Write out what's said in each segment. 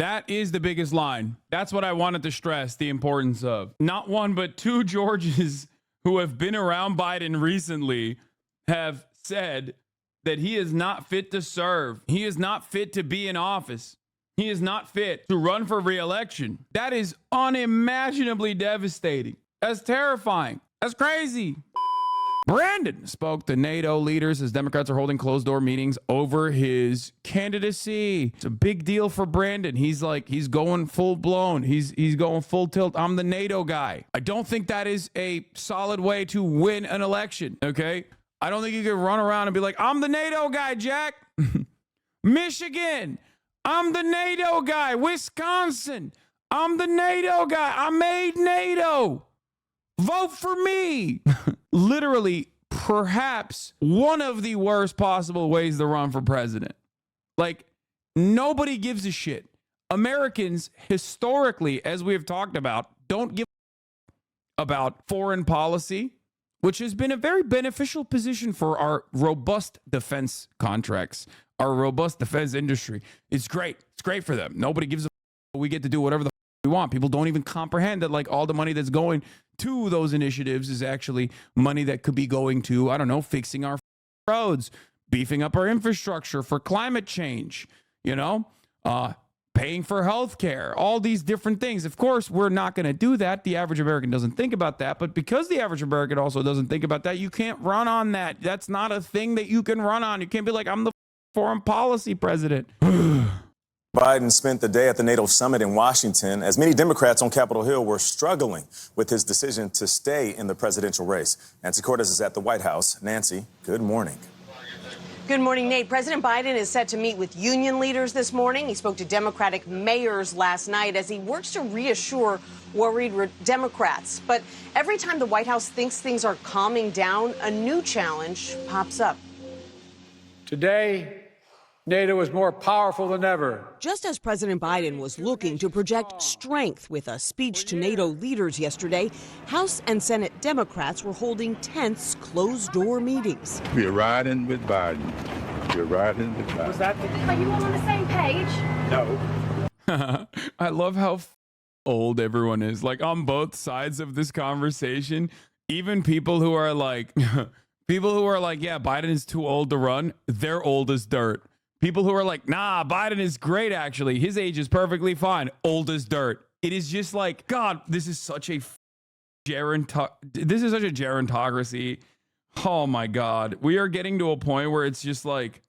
That is the biggest line. That's what I wanted to stress the importance of. Not one, but two Georges who have been around Biden recently have said that he is not fit to serve. He is not fit to be in office. He is not fit to run for re-election. That is unimaginably devastating. That's terrifying. That's crazy. Brandon spoke to NATO leaders as Democrats are holding closed-door meetings over his candidacy. It's a big deal for Brandon. He's going full-blown. He's going full tilt. I'm the NATO guy. I don't think that is a solid way to win an election, okay? I don't think you can run around and be like, I'm the NATO guy, Jack. Michigan, I'm the NATO guy. Wisconsin, I'm the NATO guy. I made NATO. Vote for me. Literally, perhaps one of the worst possible ways to run for president. Like, nobody gives a shit. Americans, historically, as we have talked about, don't give about foreign policy, which has been a very beneficial position for our robust defense contracts, our robust defense industry. It's great. It's great for them. Nobody gives a we get to do whatever the we want. People don't even comprehend that, like, all the money that's going to those initiatives is actually money that could be going to, I don't know, fixing our roads, beefing up our infrastructure for climate change, paying for healthcare, all these different things. Of course, we're not going to do that. The average American doesn't think about that. But because the average American also doesn't think about that, you can't run on that. That's not a thing that you can run on. You can't be like, I'm the foreign policy president. Biden spent the day at the NATO summit in Washington as many Democrats on Capitol Hill were struggling with his decision to stay in the presidential race. Nancy Cortez is at the White House. Nancy, good morning. Good morning, Nate. President Biden is set to meet with union leaders this morning. He spoke to Democratic mayors last night as he works to reassure worried Democrats. But every time the White House thinks things are calming down, a new challenge pops up. Today, NATO is more powerful than ever. Just as President Biden was looking to project strength with a speech to NATO leaders yesterday, House and Senate Democrats were holding tense, closed-door meetings. We're riding with Biden. We're riding with Biden. Was that Are you all on the same page? No. I love how old everyone is. Like, on both sides of this conversation, even people who are like, yeah, Biden is too old to run, they're old as dirt. People who are like, nah, Biden is great, actually. His age is perfectly fine. Old as dirt. It is just like, God, this is such a gerontocracy. Oh, my God. We are getting to a point where it's just like,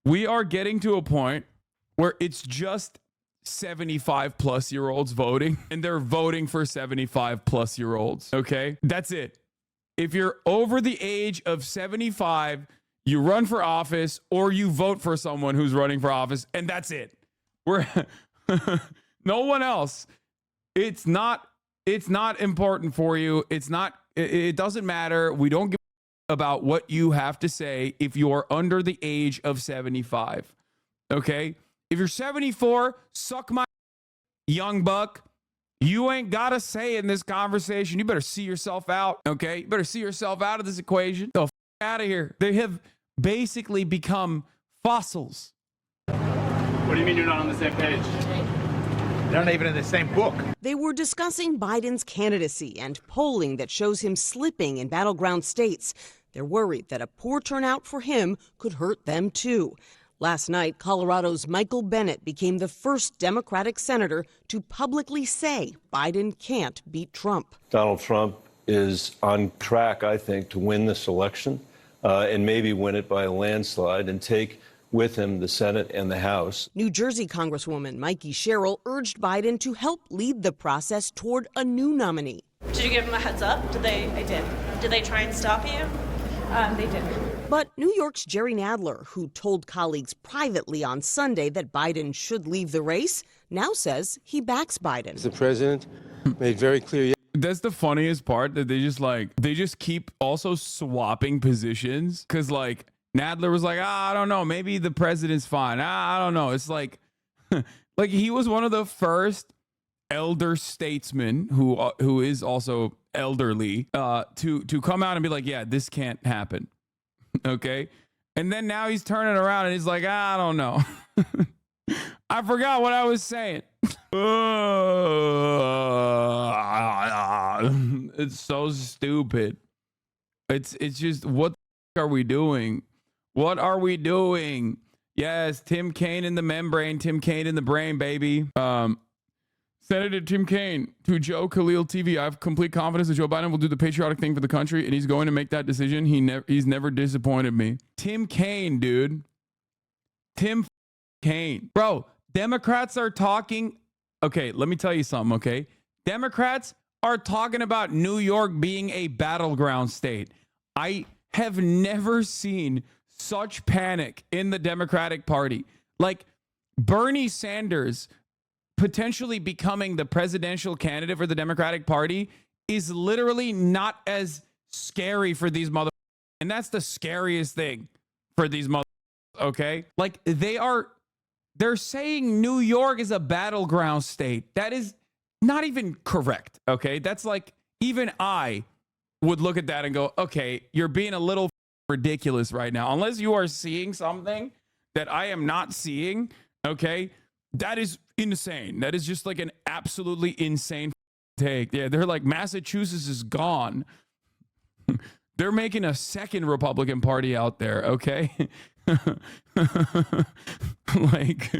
it's just 75 plus year olds voting, and they're voting for 75 plus year olds. Okay? That's it. If you're over the age of 75, you run for office or you vote for someone who's running for office, and that's it. We're no one else. It's not important for you. It doesn't matter. We don't give about what you have to say if you're under the age of 75. Okay? If you're 74, suck my young buck. You ain't got to say in this conversation. You better see yourself out. Okay? You better see yourself out of this equation. The out of here. They have basically become fossils. What do you mean you're not on the same page? They're not even in the same book. They were discussing Biden's candidacy and polling that shows him slipping in battleground states. They're worried that a poor turnout for him could hurt them, too. Last night, Colorado's Michael Bennet became the first Democratic senator to publicly say Biden can't beat Trump. Donald Trump is on track, I think, to win this election. And maybe win it by a landslide and take with him the Senate and the House. New Jersey Congresswoman Mikey Sherrill urged Biden to help lead the process toward a new nominee. Did you give them a heads up? They did. Did they try and stop you? They did. But New York's Jerry Nadler, who told colleagues privately on Sunday that Biden should leave the race, now says he backs Biden. The president made very clear. That's the funniest part, that they just keep also swapping positions. Cause like Nadler was like, I don't know, maybe the president's fine. I don't know. It's like, like he was one of the first elder statesmen who is also elderly to come out and be like, yeah, this can't happen. Okay. And then now he's turning around and he's like, I don't know. I forgot what I was saying. It's so stupid. It's just, what the f- are we doing? What are we doing? Yes, Tim Kaine in the membrane, Tim Kaine in the brain, baby. Senator Tim Kaine to Joe Khalil TV. I have complete confidence that Joe Biden will do the patriotic thing for the country, and he's going to make that decision. He's never disappointed me. Tim Kaine, dude. Tim Kaine. Bro, Democrats are talking. Okay, let me tell you something, okay? Democrats are talking about New York being a battleground state. I have never seen such panic in the Democratic Party. Like, Bernie Sanders potentially becoming the presidential candidate for the Democratic Party is literally not as scary for these mother. And that's the scariest thing for these mother. Okay? Like, they're saying New York is a battleground state. That is not even correct. Okay? That's like, even I would look at that and go, okay, you're being a little ridiculous right now. Unless you are seeing something that I am not seeing. Okay? That is insane. That is just like an absolutely insane take. Yeah, they're like, Massachusetts is gone. They're making a second Republican Party out there, okay? Like,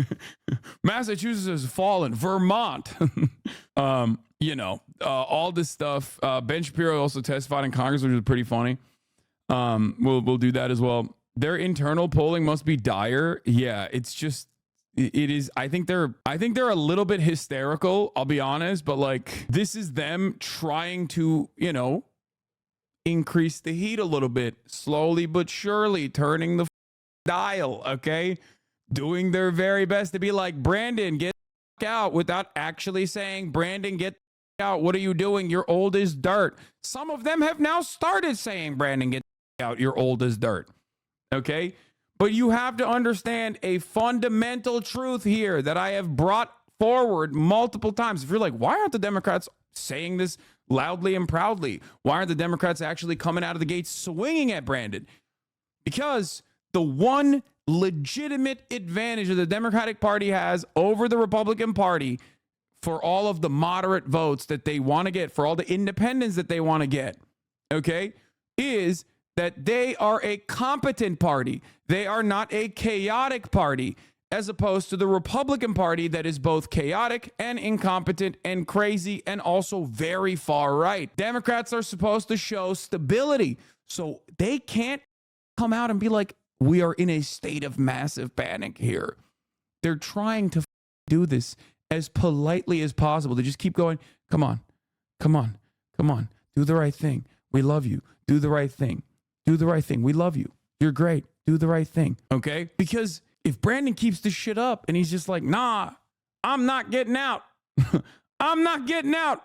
Massachusetts has fallen. Vermont. All this stuff. Ben Shapiro also testified in Congress, which was pretty funny. We'll do that as well. Their internal polling must be dire. Yeah, it's just, it is. I think they're a little bit hysterical, I'll be honest, but like, this is them trying to, increase the heat a little bit, slowly but surely turning the dial, okay? Doing their very best to be like, Brandon, get out, without actually saying, Brandon, get out. What are you doing? You're old as dirt. Some of them have now started saying, Brandon, get out. You're old as dirt. Okay? But you have to understand a fundamental truth here that I have brought forward multiple times. If you're like, why aren't the Democrats saying this loudly and proudly? Why aren't the Democrats actually coming out of the gates swinging at Brandon? Because the one legitimate advantage that the Democratic Party has over the Republican Party, for all of the moderate votes that they want to get, for all the independents that they want to get, okay, is that they are a competent party. They are not a chaotic party, as opposed to the Republican Party that is both chaotic and incompetent and crazy and also very far right. Democrats are supposed to show stability, so they can't come out and be like, we are in a state of massive panic here. They're trying to do this as politely as possible. They just keep going, come on, do the right thing. We love you. Do the right thing. Do the right thing. We love you. You're great. Do the right thing. Okay? Because if Brandon keeps this shit up and he's just like, nah, I'm not getting out. I'm not getting out.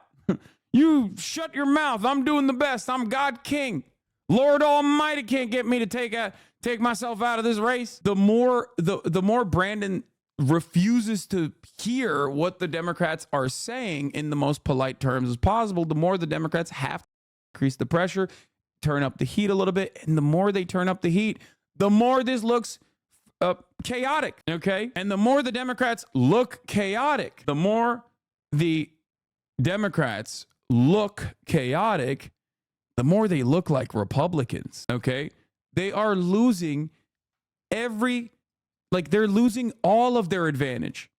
You shut your mouth. I'm doing the best. I'm God King. Lord Almighty can't get me to take myself out of this race. The more Brandon refuses to hear what the Democrats are saying in the most polite terms as possible, the more the Democrats have to increase the pressure, turn up the heat a little bit. And the more they turn up the heat, the more this looks chaotic, okay? And the more the Democrats look chaotic, the more the Democrats look chaotic, the more they look like Republicans, okay? They are losing they're losing all of their advantage,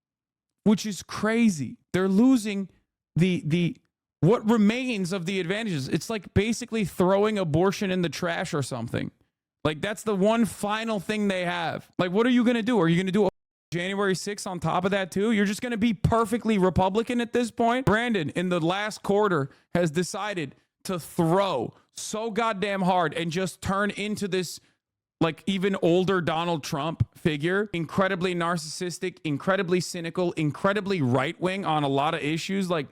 which is crazy. They're losing the what remains of the advantages. It's like basically throwing abortion in the trash or something. Like, that's the one final thing they have. Like, what are you going to do? Are you going to do January 6th on top of that too? You're just going to be perfectly Republican at this point? Brandon, in the last quarter, has decided to throw so goddamn hard and just turn into this, like, even older Donald Trump figure. Incredibly narcissistic, incredibly cynical, incredibly right-wing on a lot of issues. Like,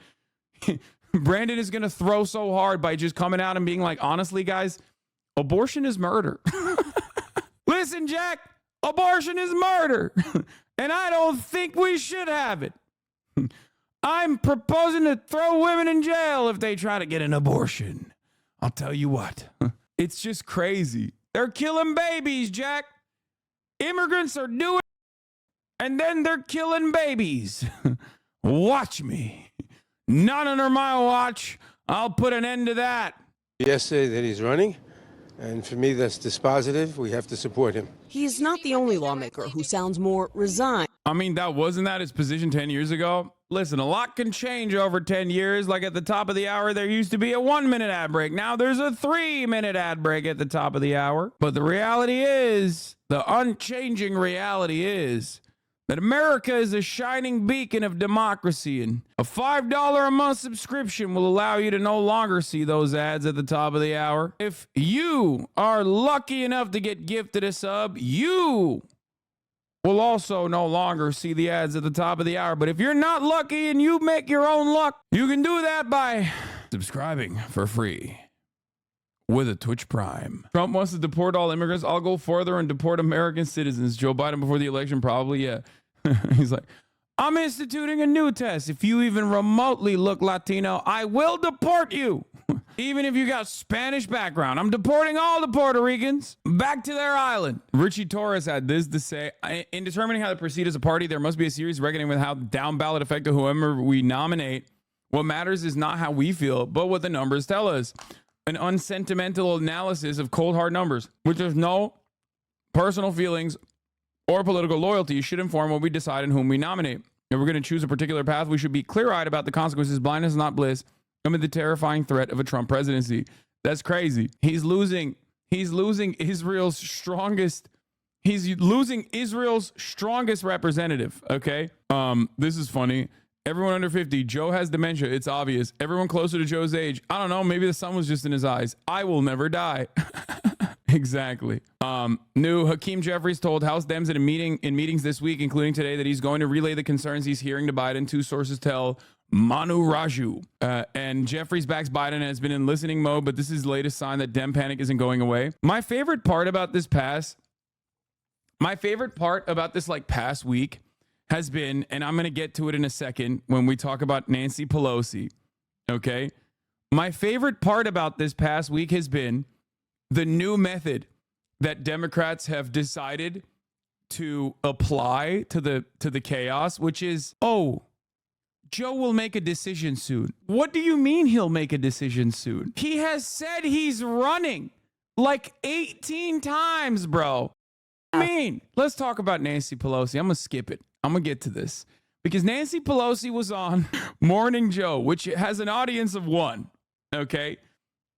Brandon is going to throw so hard by just coming out and being like, honestly, guys, abortion is murder. Listen, Jack, abortion is murder. And I don't think we should have it. I'm proposing to throw women in jail if they try to get an abortion. I'll tell you what. It's just crazy. They're killing babies, Jack. Immigrants are doing And then they're killing babies. Watch me. Not under my watch. I'll put an end to that. Yesterday that he's running, and for me that's dispositive. We have to support him. He's not the only lawmaker who sounds more resigned. I mean, wasn't that his position 10 years ago? Listen, a lot can change over 10 years. Like at the top of the hour, there used to be a 1-minute ad break. Now there's a 3-minute ad break at the top of the hour. But the reality is, the unchanging reality is that America is a shining beacon of democracy, and a $5 a month subscription will allow you to no longer see those ads at the top of the hour. If you are lucky enough to get gifted a sub, you will also no longer see the ads at the top of the hour. But if you're not lucky and you make your own luck, you can do that by subscribing for free with a Twitch Prime. Trump wants to deport all immigrants. I'll go further and deport American citizens. Joe Biden before the election, probably, yeah. He's like, I'm instituting a new test. If you even remotely look Latino, I will deport you. Even if you got Spanish background, I'm deporting all the Puerto Ricans back to their island. Richie Torres had this to say: in determining how to proceed as a party, there must be a serious reckoning with how down ballot effective whoever we nominate. What matters is not how we feel, but what the numbers tell us. An unsentimental analysis of cold hard numbers, which there's no personal feelings or political loyalty, should inform what we decide and whom we nominate. If we're going to choose a particular path, we should be clear-eyed about the consequences. Blindness is not bliss amid the terrifying threat of a Trump presidency. That's crazy. He's losing Israel's strongest representative. Okay. This is funny. Everyone under 50, Joe has dementia. It's obvious. Everyone closer to Joe's age, I don't know, maybe the sun was just in his eyes. I will never die. Exactly. New Hakeem Jeffries told House Dems in meetings this week, including today, that he's going to relay the concerns he's hearing to Biden. Two sources tell Manu Raju. And Jeffries backs Biden and has been in listening mode, but this is the latest sign that Dem panic isn't going away. My favorite part about this past week has been, and I'm going to get to it in a second when we talk about Nancy Pelosi. Okay. My favorite part about this past week has been the new method that Democrats have decided to apply to the chaos, which is, oh, Joe will make a decision soon. What do you mean he'll make a decision soon? He has said he's running like 18 times, bro. I mean, let's talk about Nancy Pelosi. I'm going to skip it. I'm going to get to this because Nancy Pelosi was on Morning Joe, which has an audience of 1. Okay.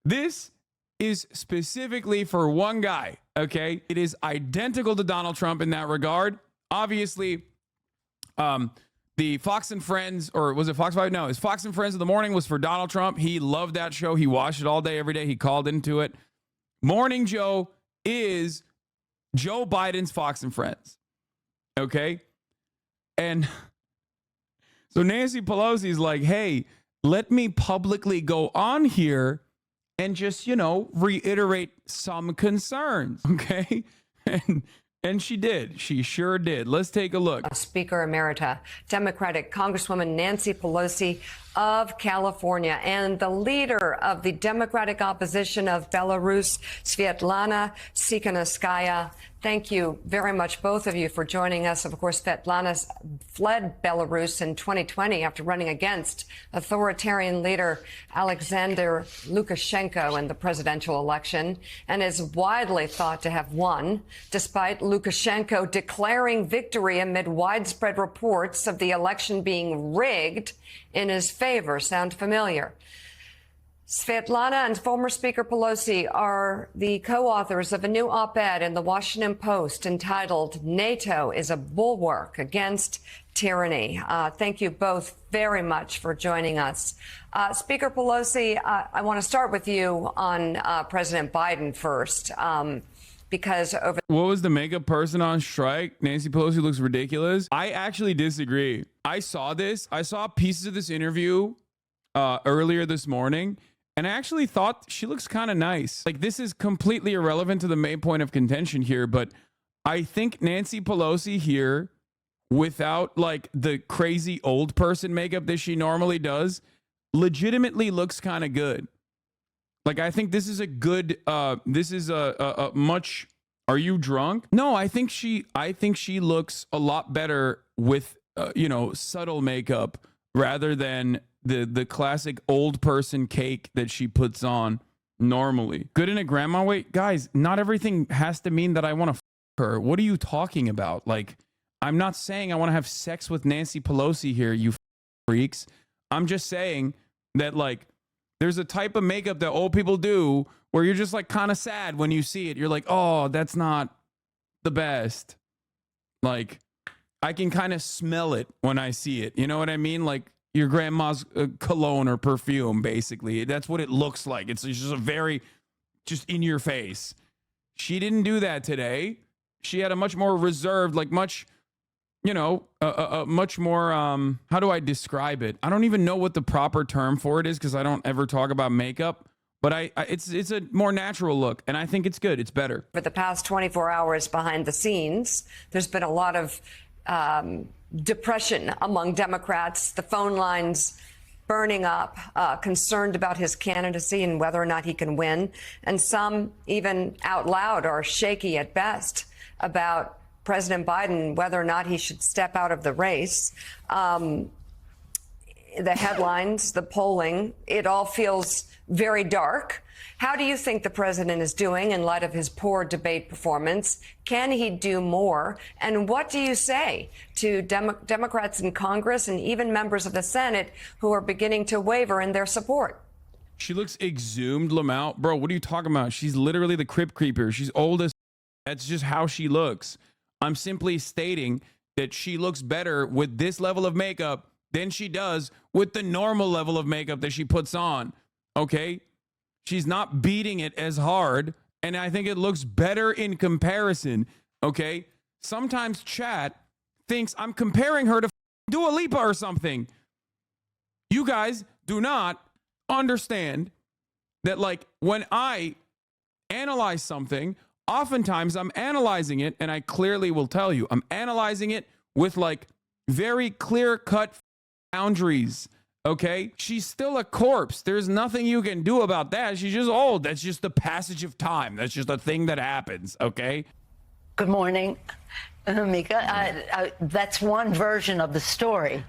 This is specifically for one guy. Okay. It is identical to Donald Trump in that regard. Obviously, the Fox and Friends, or was it Fox 5? No, it's Fox and Friends in the morning was for Donald Trump. He loved that show. He watched it all day, every day. He called into it. Morning Joe is Joe Biden's Fox and Friends. Okay. And so Nancy Pelosi's like, hey, let me publicly go on here and just, reiterate some concerns. Okay. And she did. She sure did. Let's take a look. Speaker Emerita, Democratic Congresswoman Nancy Pelosi of California, and the leader of the Democratic opposition of Belarus, Svetlana Tikhanovskaya. Thank you very much, both of you, for joining us. Of course, Svetlana fled Belarus in 2020 after running against authoritarian leader Alexander Lukashenko in the presidential election, and is widely thought to have won, despite Lukashenko declaring victory amid widespread reports of the election being rigged in his favor. Sound familiar? Svetlana and former Speaker Pelosi are the co-authors of a new op-ed in the Washington Post entitled "NATO is a Bulwark Against Tyranny." Thank you both very much for joining us. Speaker Pelosi, I want to start with you on President Biden first. Because over... What was the makeup person on strike? Nancy Pelosi looks ridiculous. I actually disagree. I saw pieces of this interview earlier this morning, and I actually thought she looks kind of nice. Like, this is completely irrelevant to the main point of contention here, but I think Nancy Pelosi here, without like the crazy old person makeup that she normally does, legitimately looks kind of good. Like, I think this is a good, this is a much Are you drunk? No, I think she looks a lot better with subtle makeup rather than the classic old person cake that she puts on normally. Good in a grandma way. Guys, not everything has to mean that I want to her. What are you talking about? Like, I'm not saying I want to have sex with Nancy Pelosi here, you freaks. I'm just saying that, like, there's a type of makeup that old people do where you're just like kind of sad when you see it. You're like, oh, that's not the best. Like, I can kind of smell it when I see it. You know what I mean? Like your grandma's cologne or perfume, basically. That's what it looks like. It's just a very, just in your face. She didn't do that today. She had a much more reserved, like much, much more, how do I describe it? I don't even know what the proper term for it is because I don't ever talk about makeup. But it's a more natural look, and I think it's good. It's better. For the past 24 hours behind the scenes, there's been a lot of depression among Democrats, the phone lines burning up, concerned about his candidacy and whether or not he can win. And some even out loud are shaky at best about President Biden, whether or not he should step out of the race. The headlines, the polling, it all feels very dark. How do you think the president is doing in light of his poor debate performance? Can he do more? And what do you say to Democrats in Congress and even members of the Senate who are beginning to waver in their support? She looks exhumed, Lamau. Bro, what are you talking about? She's literally the Crypt Creeper. She's old as. That's just how she looks. I'm simply stating that she looks better with this level of makeup than she does with the normal level of makeup that she puts on. Okay? She's not beating it as hard, and I think it looks better in comparison. Okay? Sometimes chat thinks I'm comparing her to Dua Lipa or something. You guys do not understand that, like, when I analyze something, oftentimes I'm analyzing it, and I clearly will tell you, I'm analyzing it with, like, very clear-cut boundaries. Okay? She's still a corpse. There's nothing you can do about that. She's just old. That's just the passage of time. That's just a thing that happens. Okay? Good morning, Mika. That's one version of the story.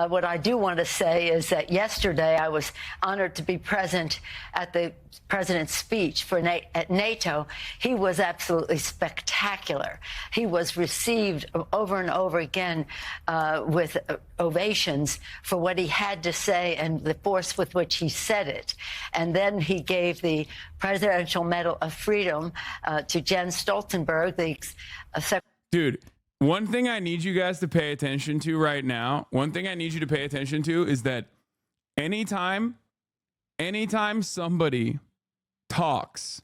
What I do want to say is that yesterday I was honored to be present at the president's speech at NATO. He was absolutely spectacular. He was received over and over again with ovations for what he had to say and the force with which he said it. And then he gave the Presidential Medal of Freedom to Jens Stoltenberg, the Secretary. Dude, one thing I need you guys to pay attention to right now, one thing I need you to pay attention to is that anytime somebody talks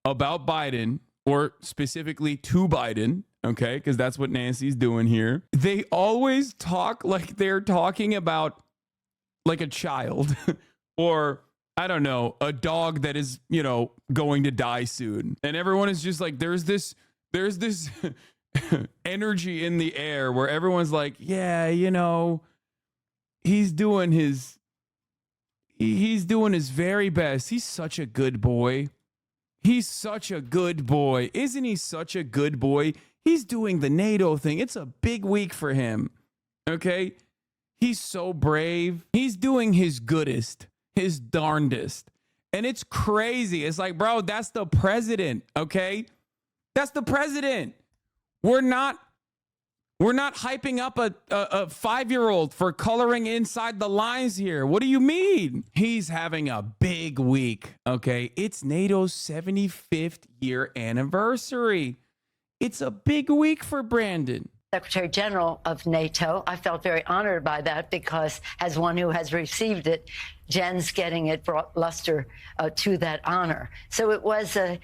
about Biden, or specifically to Biden, okay, because that's what Nancy's doing here, they always talk like they're talking about like a child or, I don't know, a dog that is, going to die soon. And everyone is just like, there's this energy in the air where everyone's like, yeah, he's doing his very best. He's such a good boy. He's such a good boy. Isn't he such a good boy? He's doing the NATO thing. It's a big week for him. Okay? He's so brave. He's doing his goodest, his darndest. And it's crazy. It's like, bro, that's the president, okay? That's the president. We're not hyping up a 5-year-old for coloring inside the lines here. What do you mean? He's having a big week, okay? It's NATO's 75th year anniversary. It's a big week for Brandon. Secretary General of NATO. I felt very honored by that because as one who has received it, Jen's getting it brought luster to that honor. So it was a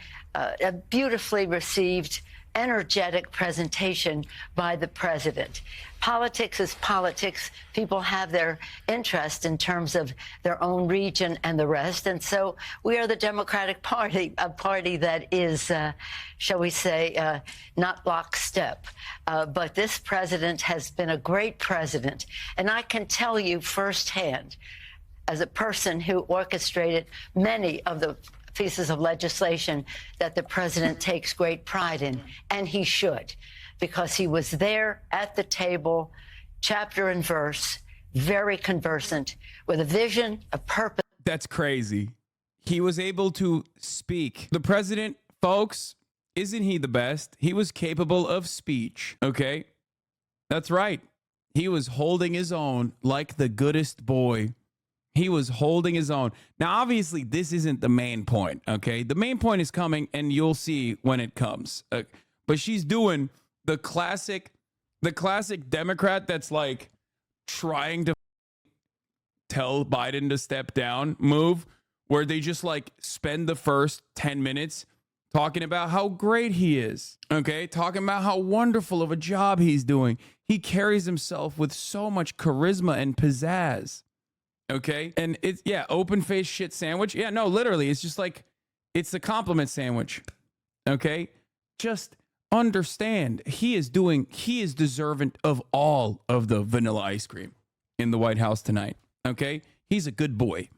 beautifully received, energetic presentation by the president. Politics is politics. People have their interest in terms of their own region and the rest. And so we are the Democratic Party, a party that is, shall we say, not lockstep. But this president has been a great president. And I can tell you firsthand, as a person who orchestrated many of the pieces of legislation that the president takes great pride in, and he should, because he was there at the table, chapter and verse, very conversant, with a vision, a purpose. That's crazy. He was able to speak. The president, folks, isn't he the best? He was capable of speech, okay? That's right. He was holding his own like the goodest boy. He was holding his own. Now, obviously, this isn't the main point, okay? The main point is coming, and you'll see when it comes. But she's doing the classic Democrat that's like trying to tell Biden to step down move, where they just like spend the first 10 minutes talking about how great he is, okay? Talking about how wonderful of a job he's doing. He carries himself with so much charisma and pizzazz, okay? And it's, yeah, open-faced shit sandwich. Yeah, no, literally, it's just like, it's a compliment sandwich, okay? Just understand, he is deserving of all of the vanilla ice cream in the White House tonight, okay? He's a good boy.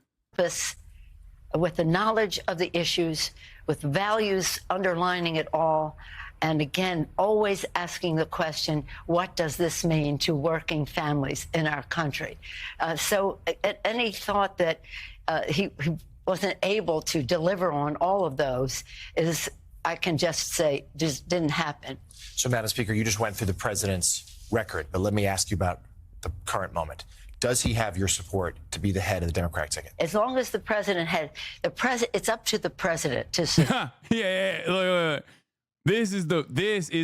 With the knowledge of the issues, with values underlining it all, and again, always asking the question, what does this mean to working families in our country? So any thought that he wasn't able to deliver on all of those is, I can just say, just didn't happen. So, Madam Speaker, you just went through the president's record, but let me ask you about the current moment. Does he have your support to be the head of the Democratic ticket? As long as the president had it's up to the president to say. Yeah. Look. This is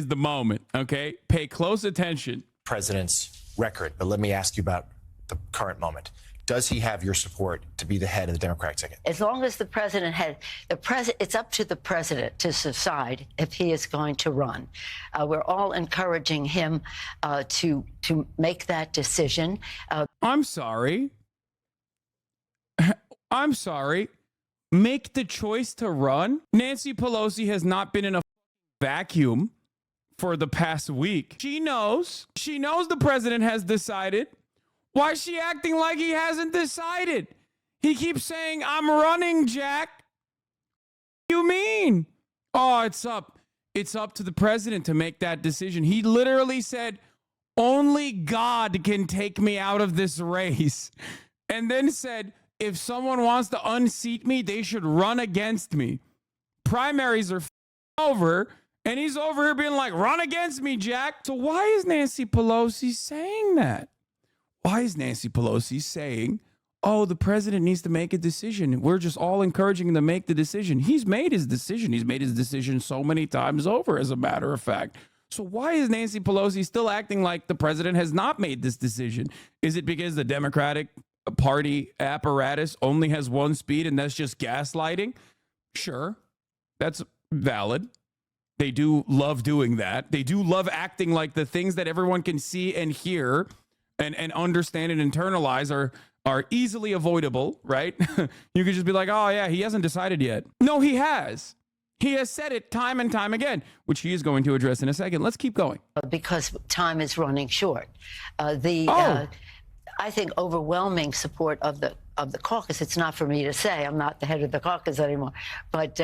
the moment, okay? Pay close attention. President's record, but let me ask you about the current moment. Does he have your support to be the head of the Democratic ticket? As long as the president had it's up to the president to decide if he is going to run. We're all encouraging him to make that decision. I'm sorry. Make the choice to run? Nancy Pelosi has not been in a vacuum for the past week. She knows the president has decided. Why is she acting like he hasn't decided? He keeps saying, I'm running, Jack. What do you mean? Oh, it's up to the president to make that decision. He literally said, only God can take me out of this race. And then said, if someone wants to unseat me, they should run against me. Primaries are over, and he's over here being like, run against me, Jack. So why is Nancy Pelosi saying that? Why is Nancy Pelosi saying, oh, the president needs to make a decision? We're just all encouraging him to make the decision. He's made his decision. He's made his decision so many times over, as a matter of fact. So why is Nancy Pelosi still acting like the president has not made this decision? Is it because the Democratic Party apparatus only has one speed and that's just gaslighting? Sure, that's valid. They do love doing that. They do love acting like the things that everyone can see and hear and understand and internalize are easily avoidable, right? You could just be like, oh, yeah, he hasn't decided yet. No, he has. He has said it time and time again, which he is going to address in a second. Let's keep going. Because time is running short. I think overwhelming support of the caucus. It's not for me to say. I'm not the head of the caucus anymore. But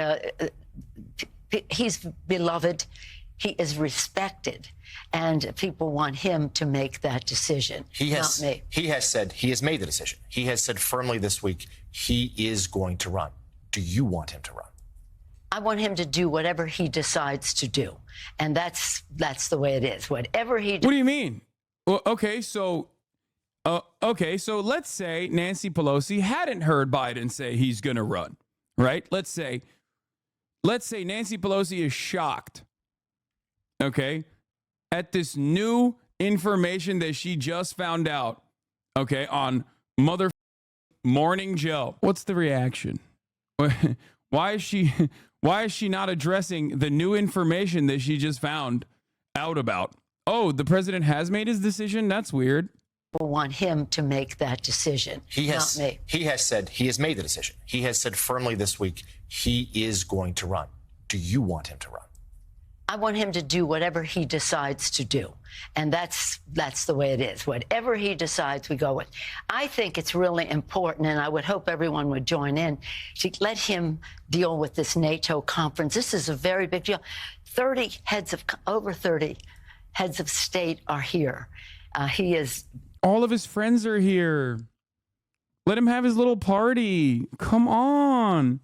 he's beloved. He is respected, and people want him to make that decision, not me. He has said he has made the decision. He has said firmly this week he is going to run. Do you want him to run? I want him to do whatever he decides to do, and that's the way it is. Whatever he. What do you mean? Well, okay, so let's say Nancy Pelosi hadn't heard Biden say he's going to run, right? Let's say Nancy Pelosi is shocked. Okay, at this new information that she just found out, okay, on Morning Joe. What's the reaction? Why is she not addressing the new information that she just found out about? Oh, the president has made his decision? That's weird. People want him to make that decision, not me. He has said he has made the decision. He has said firmly this week he is going to run. Do you want him to run? I want him to do whatever he decides to do. And that's the way it is. Whatever he decides, we go with. I think it's really important, and I would hope everyone would join in, to let him deal with this NATO conference. This is a very big deal. Over 30 heads of state are here. All of his friends are here. Let him have his little party. Come on.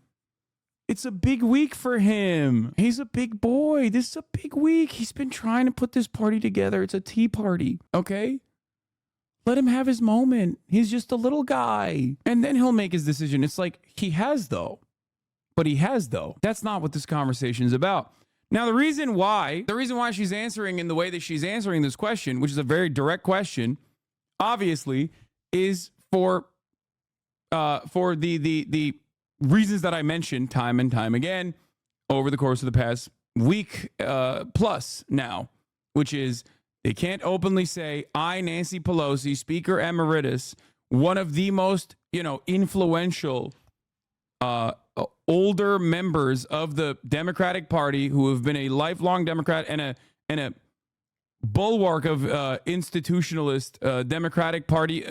It's a big week for him. He's a big boy. This is a big week. He's been trying to put this party together. It's a tea party, okay? Let him have his moment. He's just a little guy. And then he'll make his decision. It's like, he has though. But he has though. That's not what this conversation is about. Now, the reason why she's answering in the way that she's answering this question, which is a very direct question, obviously, is for the reasons that I mentioned time and time again over the course of the past week plus now, which is they can't openly say, I, Nancy Pelosi, Speaker Emeritus, one of the most, influential older members of the Democratic Party who have been a lifelong Democrat and a bulwark of institutionalist Democratic Party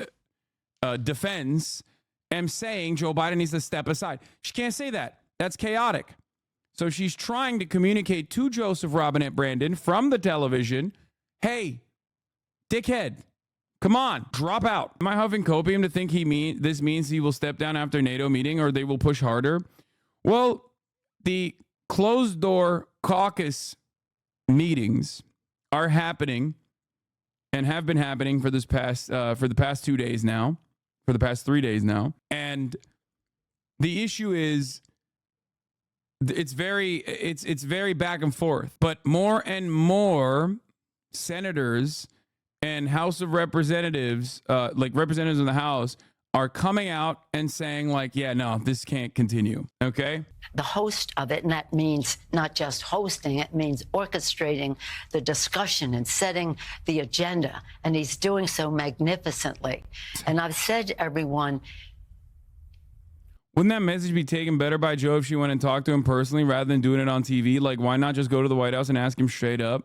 defense, am saying Joe Biden needs to step aside. She can't say that. That's chaotic. So she's trying to communicate to Joseph Robinette Brandon from the television, hey, dickhead, come on, drop out. Am I huffing copium to think this means he will step down after NATO meeting or they will push harder? Well, the closed door caucus meetings are happening and have been happening for the past 2 days now. For the past 3 days now. And the issue is it's very back and forth, but more and more senators and House of Representatives, like representatives in the House, are coming out and saying like, yeah, no, this can't continue. Okay. The host of it, and that means not just hosting, it means orchestrating the discussion and setting the agenda. And he's doing so magnificently. And I've said to everyone, wouldn't that message be taken better by Joe if she went and talked to him personally rather than doing it on TV? Like, why not just go to the White House and ask him straight up?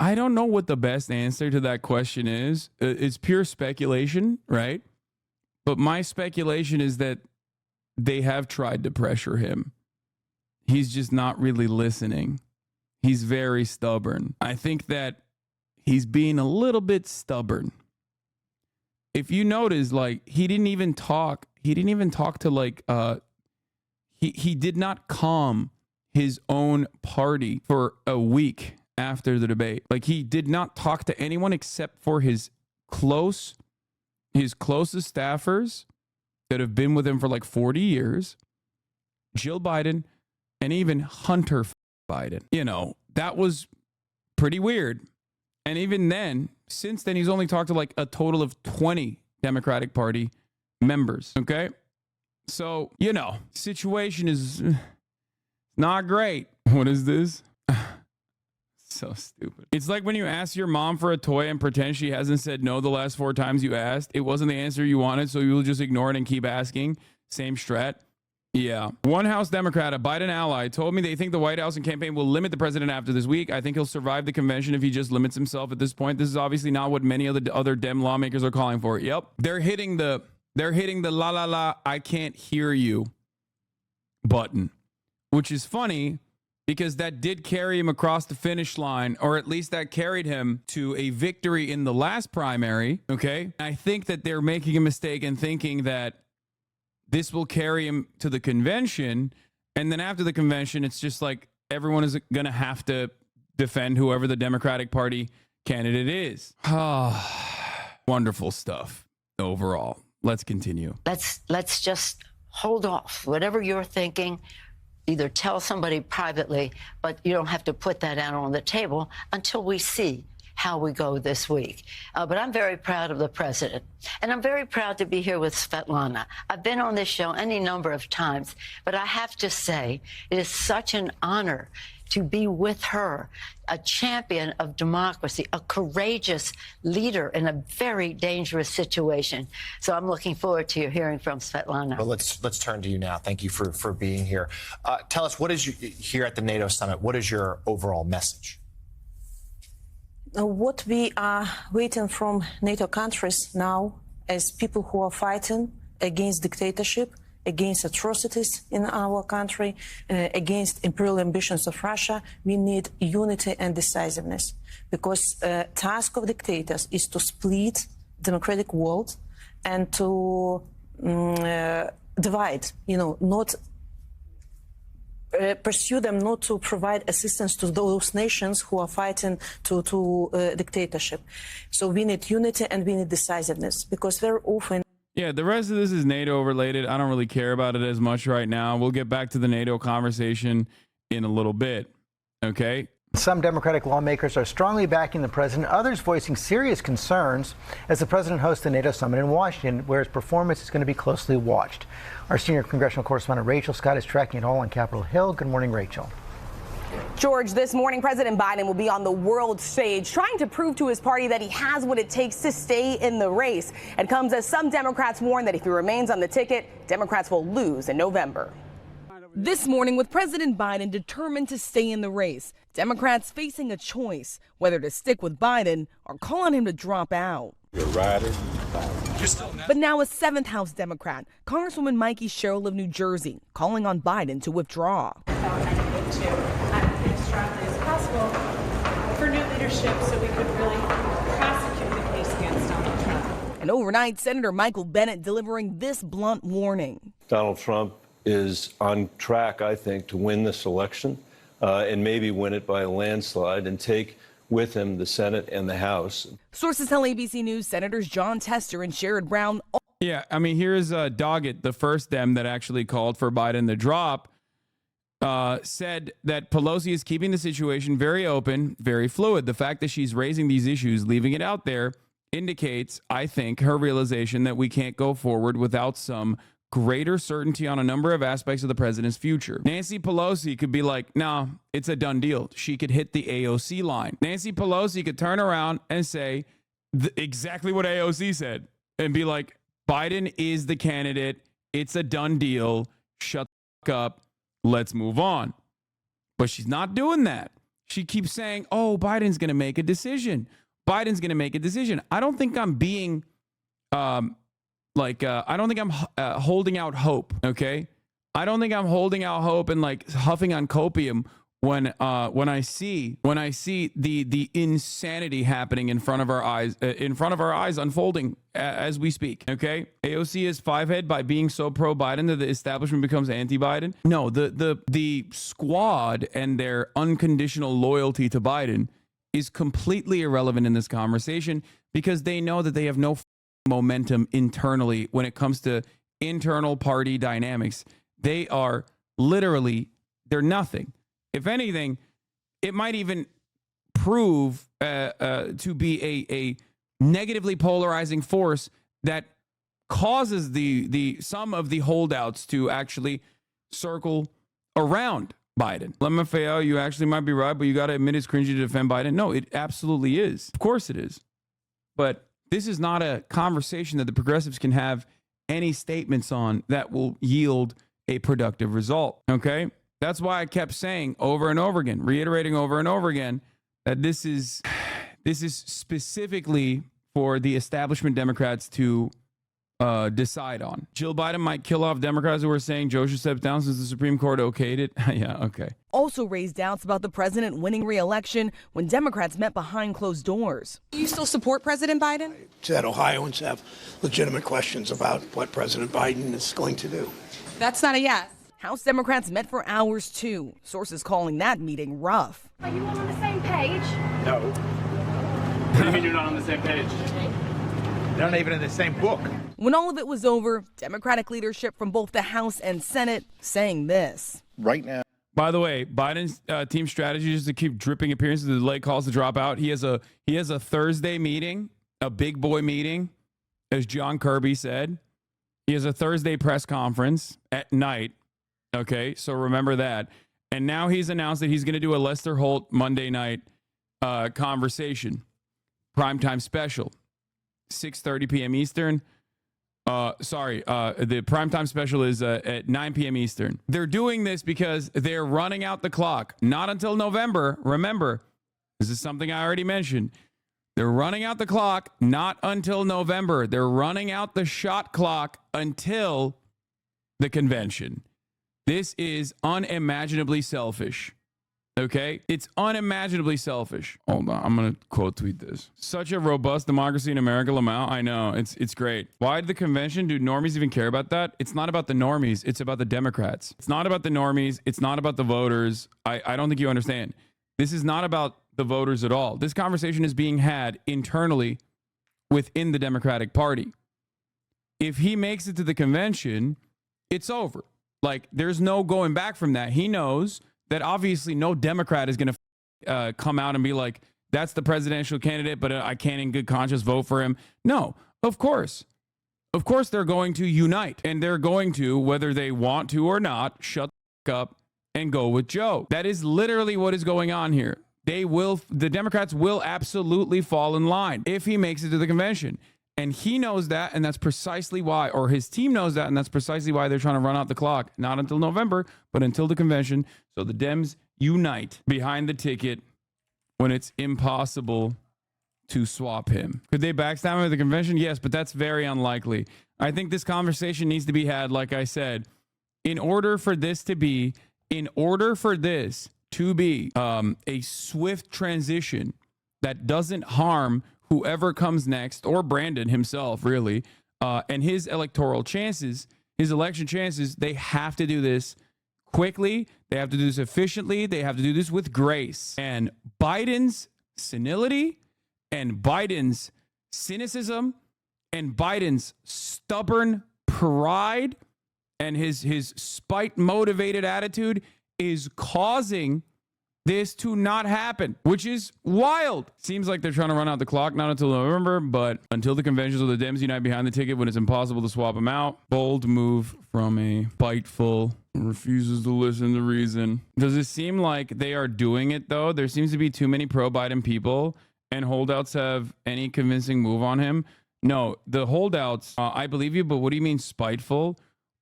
I don't know what the best answer to that question is. It's pure speculation, right? But my speculation is that they have tried to pressure him. He's just not really listening. He's very stubborn. I think that he's being a little bit stubborn. If you notice, like, he didn't even talk to like, he did not calm his own party for a week after the debate. Like, he did not talk to anyone except for his closest staffers that have been with him for like 40 years, Jill Biden, and even Hunter Biden. That was pretty weird. And even then, since then, he's only talked to like a total of 20 Democratic Party members. Okay. So, situation is not great. What is this? So stupid. It's like when you ask your mom for a toy and pretend she hasn't said no the last 4 times you asked. It wasn't the answer you wanted, so you'll just ignore it and keep asking. Same strat. Yeah. One House Democrat, a Biden ally, told me they think the White House and campaign will limit the president after this week. I think he'll survive the convention if he just limits himself at this point. This is obviously not what many of the other Dem lawmakers are calling for. Yep. They're hitting the la la la, I can't hear you button, which is funny because that did carry him across the finish line, or at least that carried him to a victory in the last primary. Okay. I think that they're making a mistake in thinking that this will carry him to the convention. And then after the convention, it's just like everyone is going to have to defend whoever the Democratic Party candidate is. Wonderful stuff overall. Let's continue. Let's just hold off. Whatever you're thinking, either tell somebody privately, but you don't have to put that out on the table until we see how we go this week. But I'm very proud of the president. And I'm very proud to be here with Svetlana. I've been on this show any number of times, but I have to say it is such an honor to be with her, a champion of democracy, a courageous leader in a very dangerous situation. So I'm looking forward to hearing from Svetlana. Well, let's turn to you now. Thank you for being here. Tell us, what is here at the NATO summit? What is your overall message? What we are waiting from NATO countries now as people who are fighting against dictatorship, against atrocities in our country, against imperial ambitions of Russia, we need unity and decisiveness. Because the task of dictators is to split democratic world and to divide, not pursue them, not to provide assistance to those nations who are fighting to dictatorship. So we need unity and we need decisiveness, because very often... Yeah, the rest of this is NATO related. I don't really care about it as much right now. We'll get back to the NATO conversation in a little bit. Okay? Some Democratic lawmakers are strongly backing the president, others voicing serious concerns as the president hosts the NATO summit in Washington, where his performance is going to be closely watched. Our senior congressional correspondent Rachel Scott is tracking it all on Capitol Hill. Good morning, Rachel. George, this morning, President Biden will be on the world stage trying to prove to his party that he has what it takes to stay in the race. It comes as some Democrats warn that if he remains on the ticket, Democrats will lose in November. This morning, with President Biden determined to stay in the race, Democrats facing a choice whether to stick with Biden or call on him to drop out. You're riding. But now a 7th House Democrat, Congresswoman Mikey Sherrill of New Jersey, calling on Biden to withdraw. As strongly as possible for new leadership so we could really prosecute the case against Donald Trump. And overnight, Senator Michael Bennet delivering this blunt warning. Donald Trump is on track, I think, to win this election and maybe win it by a landslide and take with him the Senate and the House. Sources tell ABC News Senators John Tester and Sherrod Brown. Yeah, I mean, here's Doggett, the first Dem that actually called for Biden to drop, said that Pelosi is keeping the situation very open, very fluid. The fact that she's raising these issues, leaving it out there, indicates, I think, her realization that we can't go forward without some greater certainty on a number of aspects of the president's future. Nancy Pelosi could be like, no, it's a done deal. She could hit the AOC line. Nancy Pelosi could turn around and say exactly what AOC said and be like, Biden is the candidate. It's a done deal. Shut the fuck up. Let's move on. But she's not doing that. She keeps saying, oh, Biden's going to make a decision. Biden's going to make a decision. I don't think I'm being I don't think I'm holding out hope. OK, I don't think I'm holding out hope and like huffing on copium when I see the insanity happening in front of our eyes, unfolding as we speak. OK, AOC is fivehead by being so pro Biden that the establishment becomes anti Biden. No, the squad and their unconditional loyalty to Biden is completely irrelevant in this conversation because they know that they have no momentum internally when it comes to internal party dynamics. They are literally, they're nothing. If anything, it might even prove to be a negatively polarizing force that causes some of the holdouts to actually circle around Biden. LeMaffeo, you actually might be right, but you got to admit it's cringy to defend Biden. No, it absolutely is. Of course it is. But this is not a conversation that the progressives can have any statements on that will yield a productive result. Okay? That's why I kept saying over and over again, reiterating over and over again, that this is specifically for the establishment Democrats to decide on. Jill Biden might kill off Democrats who are saying Joe should step down since the Supreme Court okayed it. Yeah, okay. Also raised doubts about the president winning re-election when Democrats met behind closed doors. Do you still support President Biden? Said Ohioans have legitimate questions about what President Biden is going to do. That's not a yes. House Democrats met for hours, too. Sources calling that meeting rough. Are you all on the same page? No. What do you mean you're not on the same page? They're not even in the same book. When all of it was over, Democratic leadership from both the House and Senate saying this. Right now. By the way, Biden's team strategy is to keep dripping appearances to delay calls to drop out. He has a Thursday meeting, a big boy meeting, as John Kirby said. He has a Thursday press conference at night. Okay, so remember that. And now he's announced that he's going to do a Lester Holt Monday night conversation, primetime special, 6:30 p.m. Eastern. The primetime special is at 9 p.m. Eastern. They're doing this because they're running out the clock. Not until November. Remember, this is something I already mentioned. They're running out the clock, not until November. They're running out the shot clock until the convention. This is unimaginably selfish. Okay? It's unimaginably selfish. Hold on. I'm going to quote tweet this. Such a robust democracy in America, Lamau. I know. It's great. Why did the convention? Do normies even care about that? It's not about the normies. It's about the Democrats. It's not about the normies. It's not about the voters. I don't think you understand. This is not about the voters at all. This conversation is being had internally within the Democratic Party. If he makes it to the convention, it's over. Like, there's no going back from that. He knows that obviously no Democrat is going to come out and be like, that's the presidential candidate, but I can't in good conscience vote for him. No, of course. Of course they're going to unite, and they're going to, whether they want to or not, shut the fuck up and go with Joe. That is literally what is going on here. The Democrats will absolutely fall in line if he makes it to the convention. And he knows that, and that's precisely why, or his team knows that, and that's precisely why they're trying to run out the clock, not until November, but until the convention. So the Dems unite behind the ticket when it's impossible to swap him. Could they backstab him at the convention? Yes, but that's very unlikely. I think this conversation needs to be had, like I said, in order for this to be a swift transition that doesn't harm whoever comes next, or Brandon himself, really, and his electoral chances, his election chances. They have to do this quickly. They have to do this efficiently. They have to do this with grace. And Biden's senility and Biden's cynicism and Biden's stubborn pride and his spite-motivated attitude is causing this to not happen, which is wild. Seems like they're trying to run out the clock, not until November, but until the conventions, where the Dems unite behind the ticket when it's impossible to swap them out. Bold move from a spiteful, refuses to listen to reason. Does it seem like they are doing it, though? There seems to be too many pro-Biden people, and holdouts have any convincing move on him. No, the holdouts, I believe you, but what do you mean spiteful?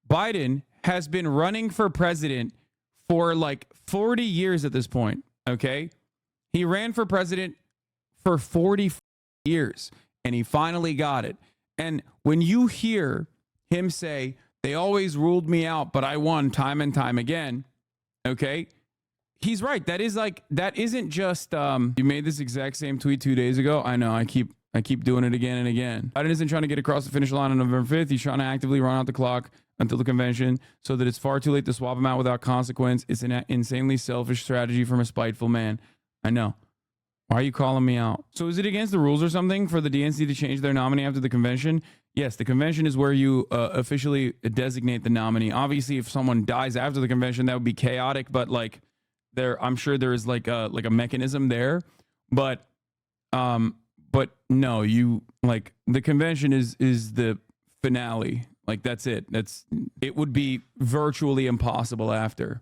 Biden has been running for president for like 40 years at this point, okay? He ran for president for 40 years, and he finally got it. And when you hear him say, they always ruled me out, but I won time and time again, okay? He's right. That isn't just, you made this exact same tweet 2 days ago. I know, I keep doing it again and again. Biden isn't trying to get across the finish line on November 5th. He's trying to actively run out the clock until the convention so that it's far too late to swap him out without consequence. It's an insanely selfish strategy from a spiteful man. I know. Why are you calling me out? So is it against the rules or something for the DNC to change their nominee after the convention? Yes, the convention is where you officially designate the nominee. Obviously, if someone dies after the convention, that would be chaotic, but like I'm sure there is like a mechanism there. But no, the convention is the finale. Like, that's it. It would be virtually impossible after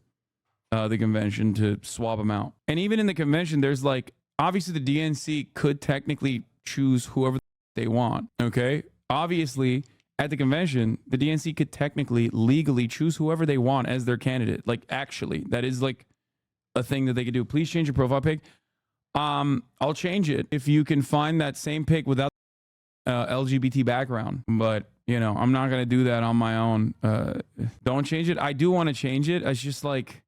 the convention to swap them out. And even in the convention, there's like, obviously the DNC could technically choose whoever they want. Okay. Obviously at the convention, the DNC could technically legally choose whoever they want as their candidate. Like, actually, that is like a thing that they could do. Please change your profile pic. I'll change it if you can find that same pic without LGBT background, but you know, I'm not going to do that on my own. Don't change it. I do want to change it. It's just like,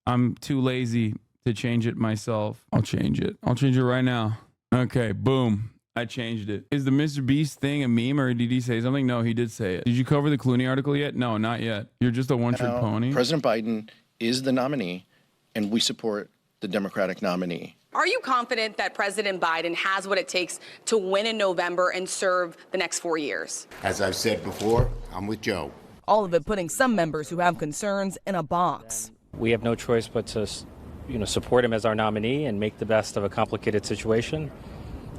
I'm too lazy to change it myself. I'll change it. I'll change it right now. Okay, boom. I changed it. Is the Mr. Beast thing a meme, or did he say something? No, he did say it. Did you cover the Clooney article yet? No, not yet. You're just a one-trick pony. President Biden is the nominee, and we support the Democratic nominee. Are you confident that President Biden has what it takes to win in November and serve the next 4 years? As I've said before, I'm with Joe. All of it putting some members who have concerns in a box. We have no choice but to, support him as our nominee and make the best of a complicated situation.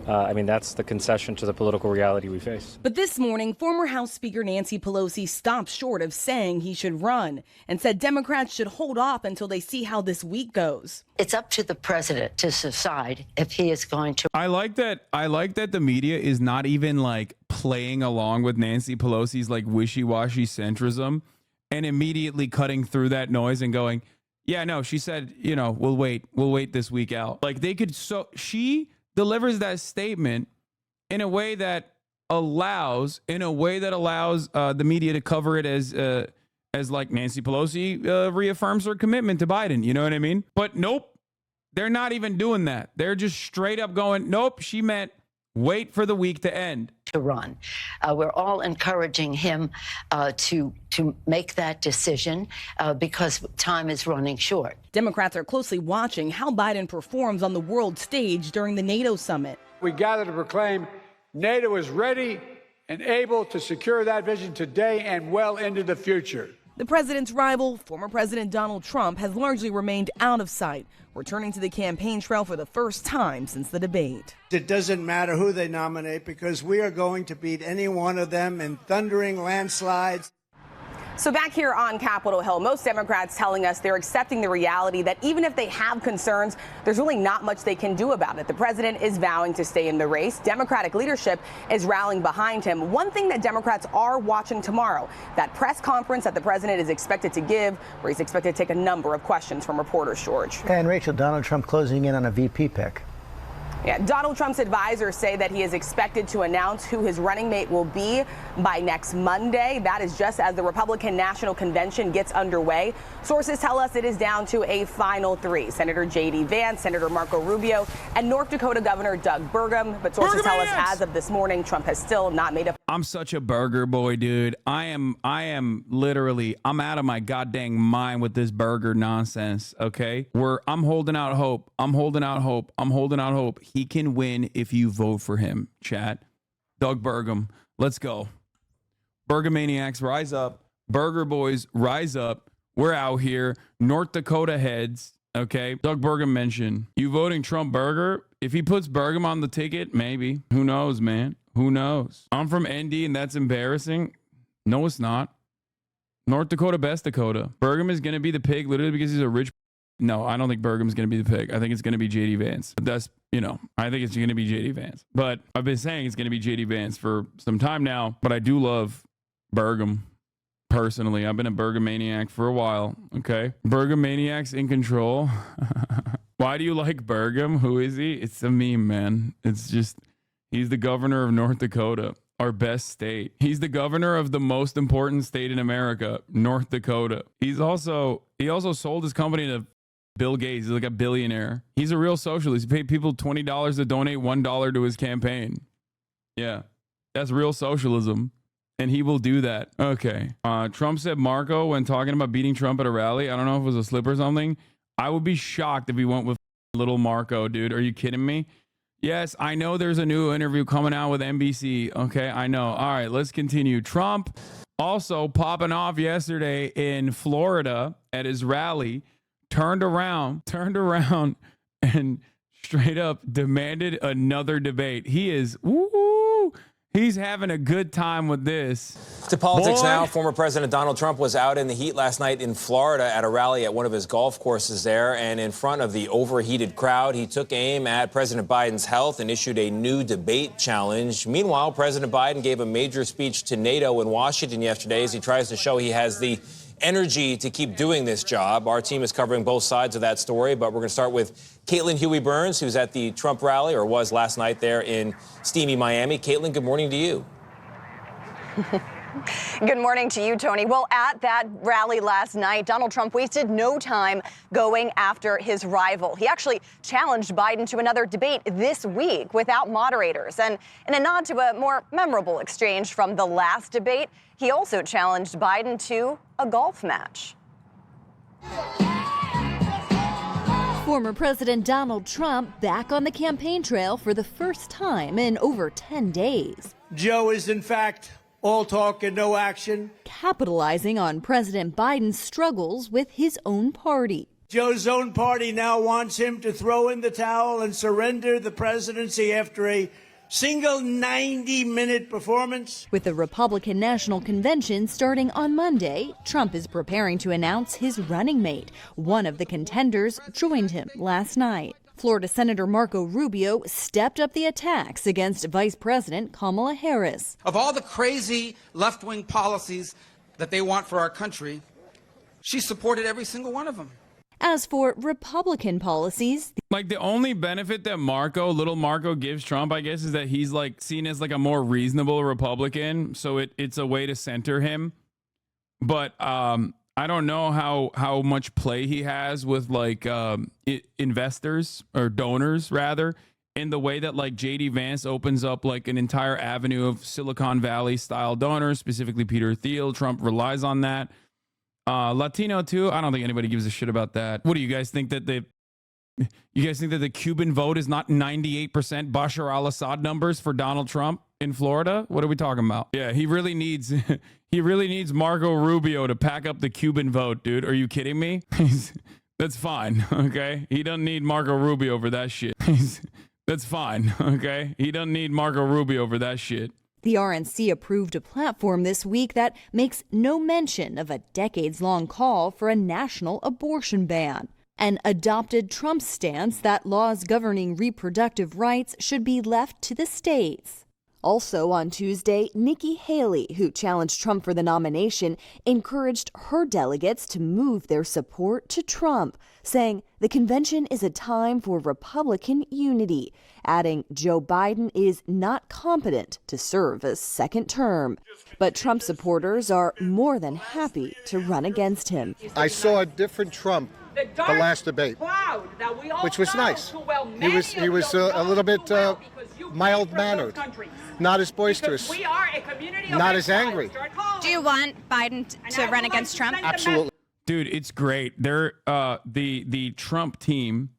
I mean, that's the concession to the political reality we face. But this morning, former House Speaker Nancy Pelosi stopped short of saying he should run and said Democrats should hold off until they see how this week goes. It's up to the president to decide if he is going to. I like that the media is not even like playing along with Nancy Pelosi's like wishy-washy centrism and immediately cutting through that noise and going, yeah, no, she said, you know, we'll wait this week out. Like they could, so she delivers that statement in a way that allows the media to cover it as like Nancy Pelosi reaffirms her commitment to Biden. You know what I mean? But nope, they're not even doing that. They're just straight up going, nope, she meant wait for the week to end. To run. We're all encouraging him to make that decision because time is running short. Democrats are closely watching how Biden performs on the world stage during the NATO summit. We gather to proclaim NATO is ready and able to secure that vision today and well into the future. The president's rival, former President Donald Trump, has largely remained out of sight, returning to the campaign trail for the first time since the debate. It doesn't matter who they nominate because we are going to beat any one of them in thundering landslides. So back here on Capitol Hill, most Democrats telling us they're accepting the reality that even if they have concerns, there's really not much they can do about it. The president is vowing to stay in the race. Democratic leadership is rallying behind him. One thing that Democrats are watching tomorrow, that press conference that the president is expected to give, where he's expected to take a number of questions from reporters, George. And Rachel, Donald Trump closing in on a VP pick. Yeah, Donald Trump's advisors say that he is expected to announce who his running mate will be by next Monday. That is just as the Republican National Convention gets underway. Sources tell us it is down to a final three: Senator J.D. Vance, Senator Marco Rubio, and North Dakota Governor Doug Burgum. But sources tell us as of this morning, Trump has still not made up. I'm such a burger boy, dude. I am literally, I'm out of my goddamn mind with this burger nonsense, okay? I'm holding out hope. I'm holding out hope. I'm holding out hope. He can win if you vote for him, chat. Doug Burgum, let's go. Burgomaniacs, rise up. Burger boys, rise up. We're out here. North Dakota heads, okay? Doug Burgum mentioned, you voting Trump Burger? If he puts Burgum on the ticket, maybe. Who knows, man? Who knows? I'm from ND and that's embarrassing. No, it's not. North Dakota, best Dakota. Burgum is going to be the pig literally because he's a rich. No, I don't think Burgum's going to be the pig. I think it's going to be JD Vance. That's, you know, I think it's going to be JD Vance. But I've been saying it's going to be JD Vance for some time now. But I do love Burgum personally. I've been a Burgomaniac for a while. Okay. Burgomaniac's in control. Why do you like Burgum? Who is he? It's a meme, man. It's just, he's the governor of North Dakota, our best state. He's the governor of the most important state in America, North Dakota. He also sold his company to Bill Gates. He's like a billionaire. He's a real socialist. He paid people $20 to donate $1 to his campaign. Yeah, that's real socialism. And he will do that. Okay. Trump said Marco when talking about beating Trump at a rally. I don't know if it was a slip or something. I would be shocked if he went with little Marco, dude. Are you kidding me? Yes, I know there's a new interview coming out with NBC. Okay, I know. All right, let's continue. Trump also popping off yesterday in Florida at his rally, turned around and straight up demanded another debate. He is, he's having a good time with this. To politics now. Former President Donald Trump was out in the heat last night in Florida at a rally at one of his golf courses there. And in front of the overheated crowd, he took aim at President Biden's health and issued a new debate challenge. Meanwhile, President Biden gave a major speech to NATO in Washington yesterday as he tries to show he has the energy to keep doing this job. Our team is covering both sides of that story, but we're going to start with Caitlin Huey-Burns, who's at the Trump rally, or was last night there in steamy Miami. Caitlin, good morning to you. Good morning to you, Tony. Well, at that rally last night, Donald Trump wasted no time going after his rival. He actually challenged Biden to another debate this week without moderators. And in a nod to a more memorable exchange from the last debate, he also challenged Biden to a golf match. Former President Donald Trump back on the campaign trail for the first time in over 10 days. Joe is, in fact, all talk and no action. Capitalizing on President Biden's struggles with his own party. Joe's own party now wants him to throw in the towel and surrender the presidency after a single 90-minute performance. With the Republican National Convention starting on Monday, Trump is preparing to announce his running mate. One of the contenders joined him last night. Florida Senator Marco Rubio stepped up the attacks against Vice President Kamala Harris. Of all the crazy left-wing policies that they want for our country, she supported every single one of them. As for Republican policies, like the only benefit that little Marco gives Trump, I guess, is that he's like seen as like a more reasonable Republican. So it's a way to center him. But I don't know how much play he has with like investors or donors rather, in the way that like JD Vance opens up like an entire avenue of Silicon Valley style donors, specifically Peter Thiel. Trump relies on that. Latino too. I don't think anybody gives a shit about that. What do you guys think that the Cuban vote is not 98% Bashar al-Assad numbers for Donald Trump in Florida? What are we talking about? Yeah, he really needs Marco Rubio to pack up the Cuban vote, dude. Are you kidding me? That's fine, okay? He doesn't need Marco Rubio for that shit. That's fine, okay? He doesn't need Marco Rubio for that shit. the RNC approved a platform this week that makes no mention of a decades-long call for a national abortion ban, and adopted Trump's stance that laws governing reproductive rights should be left to the states. Also on Tuesday, Nikki Haley, who challenged Trump for the nomination, encouraged her delegates to move their support to Trump, saying the convention is a time for Republican unity, adding Joe Biden is not competent to serve a second term. But Trump supporters are more than happy to run against him. I saw a different Trump the last debate, which was nice. He was a little bit mild-mannered, not as boisterous, not as angry. Do you want Biden to run against Trump? Absolutely. Dude, it's great. The Trump team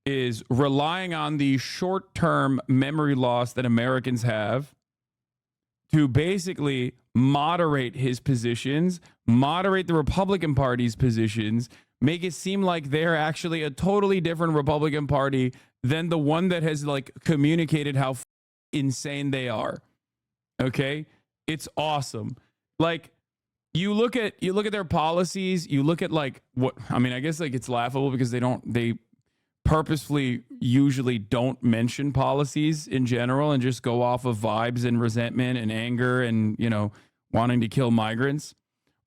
is relying on the short-term memory loss that Americans have to basically moderate his positions, moderate the Republican Party's positions, make it seem like they're actually a totally different Republican Party than the one that has like communicated how insane they are. Okay? It's awesome. Like you look at their policies, you look at like what I mean, I guess like it's laughable because they purposefully usually don't mention policies in general and just go off of vibes and resentment and anger and, you know, wanting to kill migrants.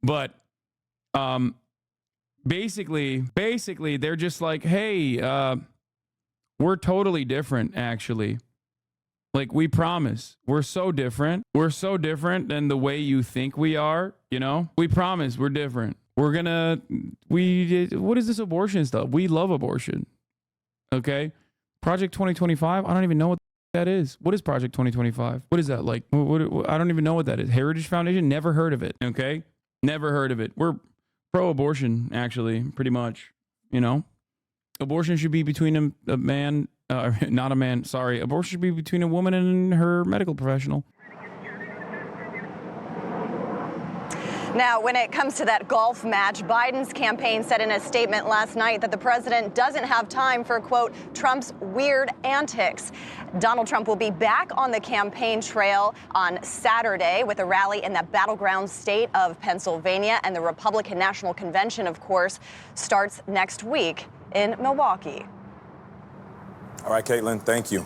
But basically they're just like, hey, we're totally different, actually. Like, we promise. We're so different. We're so different than the way you think we are, you know? We promise we're different. What is this abortion stuff? We love abortion. Okay? Project 2025? I don't even know what that is. What is Project 2025? What is that? Like, I don't even know what that is. Heritage Foundation? Never heard of it. Okay? Never heard of it. We're pro-abortion, actually, pretty much. You know? Abortion should be between a man, not a man, sorry. Abortion should be between a woman and her medical professional. Now, when it comes to that golf match, Biden's campaign said in a statement last night that the president doesn't have time for, quote, Trump's weird antics. Donald Trump will be back on the campaign trail on Saturday with a rally in the battleground state of Pennsylvania. And the Republican National Convention, of course, starts next week in Milwaukee. All right, Caitlin, thank you.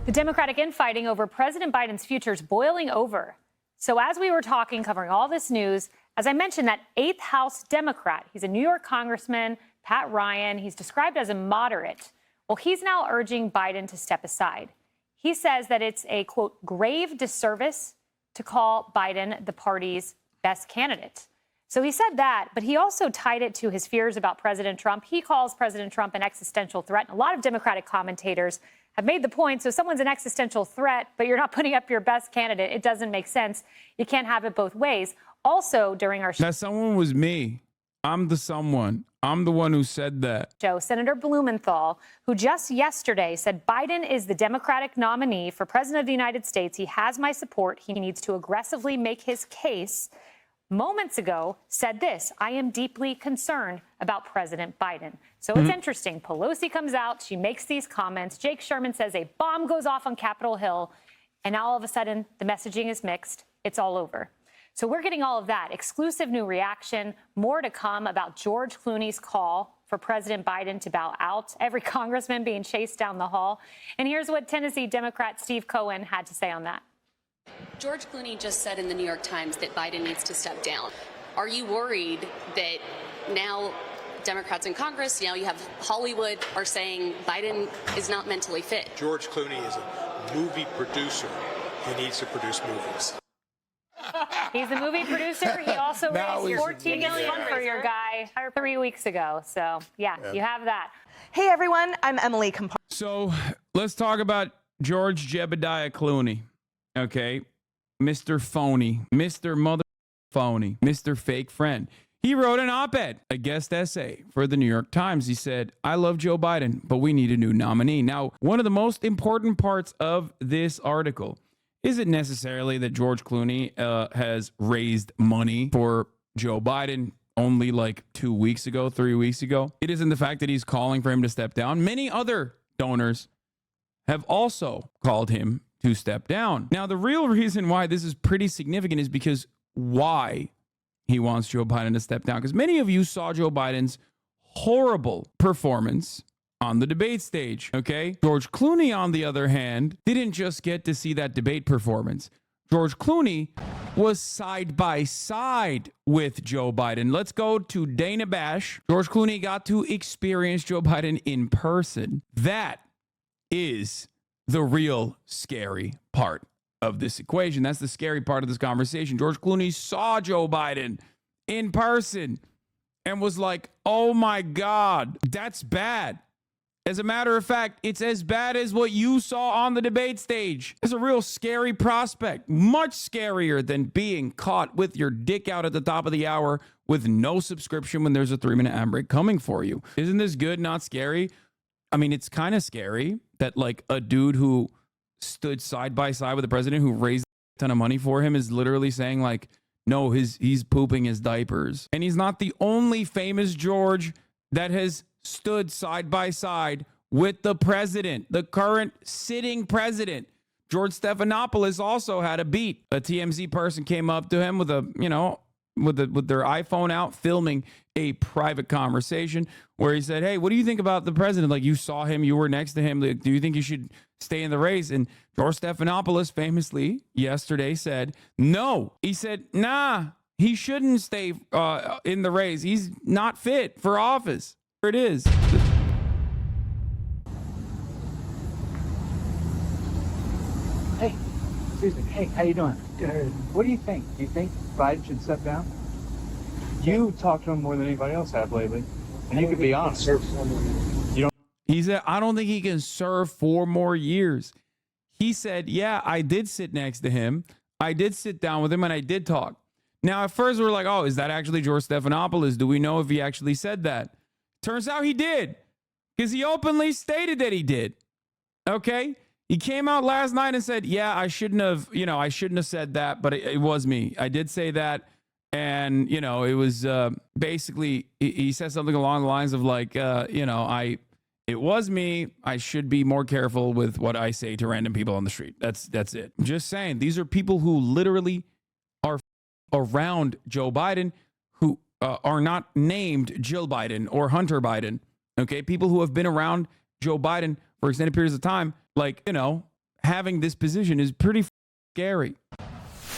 The Democratic infighting over President Biden's future is boiling over. So as we were talking, covering all this news, as I mentioned, that 8th House Democrat, he's a New York congressman, Pat Ryan, he's described as a moderate. Well, he's now urging Biden to step aside. He says that it's a, quote, grave disservice to call Biden the party's best candidate. So he said that, but he also tied it to his fears about President Trump. He calls President Trump an existential threat. And a lot of Democratic commentators have made the point, so someone's an existential threat, but you're not putting up your best candidate. It doesn't make sense. You can't have it both ways. Also, during our That someone was me. I'm the someone. I'm the one who said that. show, Senator Blumenthal, who just yesterday said Biden is the Democratic nominee for president of the United States. He has my support. He needs to aggressively make his case. moments ago said this: I am deeply concerned about President Biden. So it's interesting. Pelosi comes out, she makes these comments. Jake Sherman says a bomb goes off on Capitol Hill, and now all of a sudden the messaging is mixed. It's all over. So we're getting all of that. Exclusive new reaction. More to come about George Clooney's call for President Biden to bow out. Every congressman being chased down the hall. And here's what Tennessee Democrat Steve Cohen had to say on that. George Clooney just said in the New York Times that Biden needs to step down. Are you worried that now Democrats in Congress, now you have Hollywood, are saying Biden is not mentally fit? George Clooney is a movie producer who needs to produce movies. He's a movie producer. He also raised $14 million for your guy 3 weeks ago. So, yeah, you have that. Hey, everyone. I'm Emily Compar. So let's talk about George Jebediah Clooney. Okay. Mr. Phony. Mr. Mother Phony. Mr. Fake Friend. He wrote an op-ed, a guest essay for the New York Times. He said, I love Joe Biden, but we need a new nominee. Now, one of the most important parts of this article isn't necessarily that George Clooney has raised money for Joe Biden only like 2 weeks ago, 3 weeks ago. It isn't the fact that he's calling for him to step down. Many other donors have also called him to step down. Now, the real reason why this is pretty significant is because why he wants Joe Biden to step down. Because many of you saw Joe Biden's horrible performance on the debate stage, okay? George Clooney, on the other hand, didn't just get to see that debate performance. George Clooney was side by side with Joe Biden. Let's go to Dana Bash. George Clooney got to experience Joe Biden in person. That is the real scary part of this equation. That's the scary part of this conversation. George Clooney saw Joe Biden in person and was like, oh my God, that's bad. As a matter of fact, it's as bad as what you saw on the debate stage. It's a real scary prospect, much scarier than being caught with your dick out at the top of the hour with no subscription when there's a 3-minute ad break coming for you. Isn't this good, not scary? I mean, it's kind of scary that like a dude who stood side by side with the president who raised a ton of money for him is literally saying like, no, he's pooping his diapers. And he's not the only famous George that has stood side by side with the president, the current sitting president. George Stephanopoulos also had a beat. A TMZ person came up to him with a, with their iPhone out, filming a private conversation where he said, hey, what do you think about the president? Like, you saw him, you were next to him. Like, do you think you should stay in the race? And George Stephanopoulos famously yesterday said, no. He said, nah, he shouldn't stay in the race. He's not fit for office. Here it is. Hey, excuse me. Hey, how you doing? What do you think? Do you think Biden should step down? You talk to him more than anybody else have lately, and you could be honest. He said, I don't think he can serve 4 more years. He said, yeah, I did sit next to him. I did sit down with him, and I did talk. Now, at first, we were like, oh, is that actually George Stephanopoulos? Do we know if he actually said that? Turns out he did, because he openly stated that he did. Okay? He came out last night and said, yeah, I shouldn't have said that, but it was me. I did say that. And, it was basically, he said something along the lines of like, it was me. I should be more careful with what I say to random people on the street. That's it. I'm just saying, these are people who literally are around Joe Biden, who are not named Jill Biden or Hunter Biden. Okay. People who have been around Joe Biden for extended periods of time, like, having this position is pretty scary.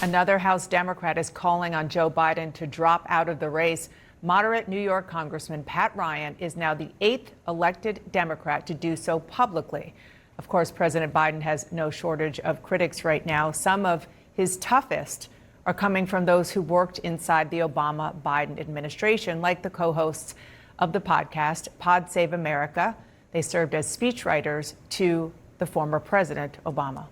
Another House Democrat is calling on Joe Biden to drop out of the race. Moderate New York Congressman Pat Ryan is now the 8th elected Democrat to do so publicly. Of course, President Biden has no shortage of critics right now. Some of his toughest are coming from those who worked inside the Obama-Biden administration, like the co-hosts of the podcast Pod Save America. They served as speechwriters to the former President Obama.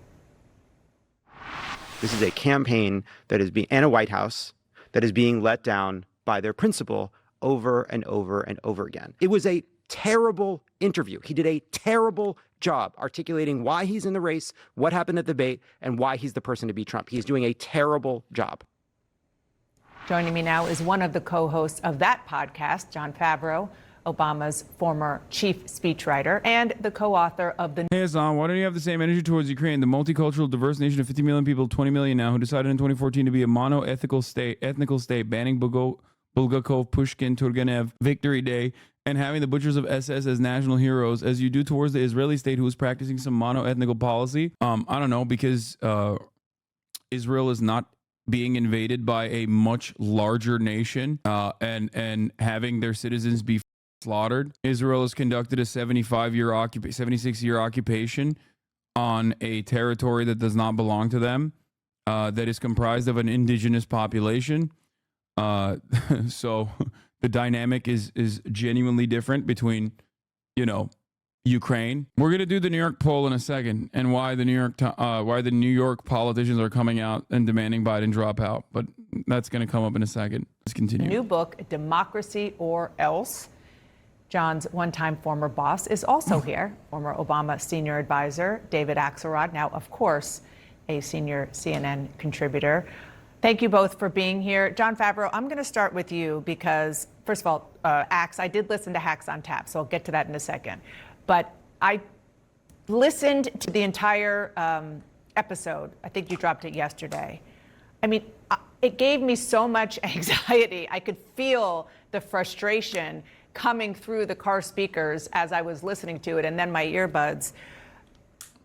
This is a campaign that is being, and a White House that is being let down by their principal over and over and over again. It was a terrible interview. He did a terrible job articulating why he's in the race, what happened at the debate, and why he's the person to beat Trump. He's doing a terrible job. Joining me now is one of the co-hosts of that podcast, Jon Favreau, Obama's former chief speechwriter and the co-author of the... Hey, Hassan, why don't you have the same energy towards Ukraine, the multicultural, diverse nation of 50 million people, 20 million now, who decided in 2014 to be a mono-ethnical state, banning Bulgakov, Pushkin, Turgenev, Victory Day, and having the butchers of SS as national heroes, as you do towards the Israeli state, who is practicing some mono-ethnical policy? I don't know, because Israel is not being invaded by a much larger nation and having their citizens be slaughtered. Israel has conducted a 76-year occupation on a territory that does not belong to them, that is comprised of an indigenous population. So the dynamic is genuinely different between, Ukraine. We're going to do the New York poll in a second, and why the New York politicians are coming out and demanding Biden drop out. But that's going to come up in a second. Let's continue. New book, Democracy or Else. John's one-time former boss is also here, former Obama senior advisor David Axelrod, now, of course, a senior CNN contributor. Thank you both for being here. Jon Favreau, I'm going to start with you because, first of all, Axe, I did listen to Hacks on Tap, so I'll get to that in a second. But I listened to the entire episode. I think you dropped it yesterday. I mean, it gave me so much anxiety. I could feel the frustration coming through the car speakers as I was listening to it, and then my earbuds.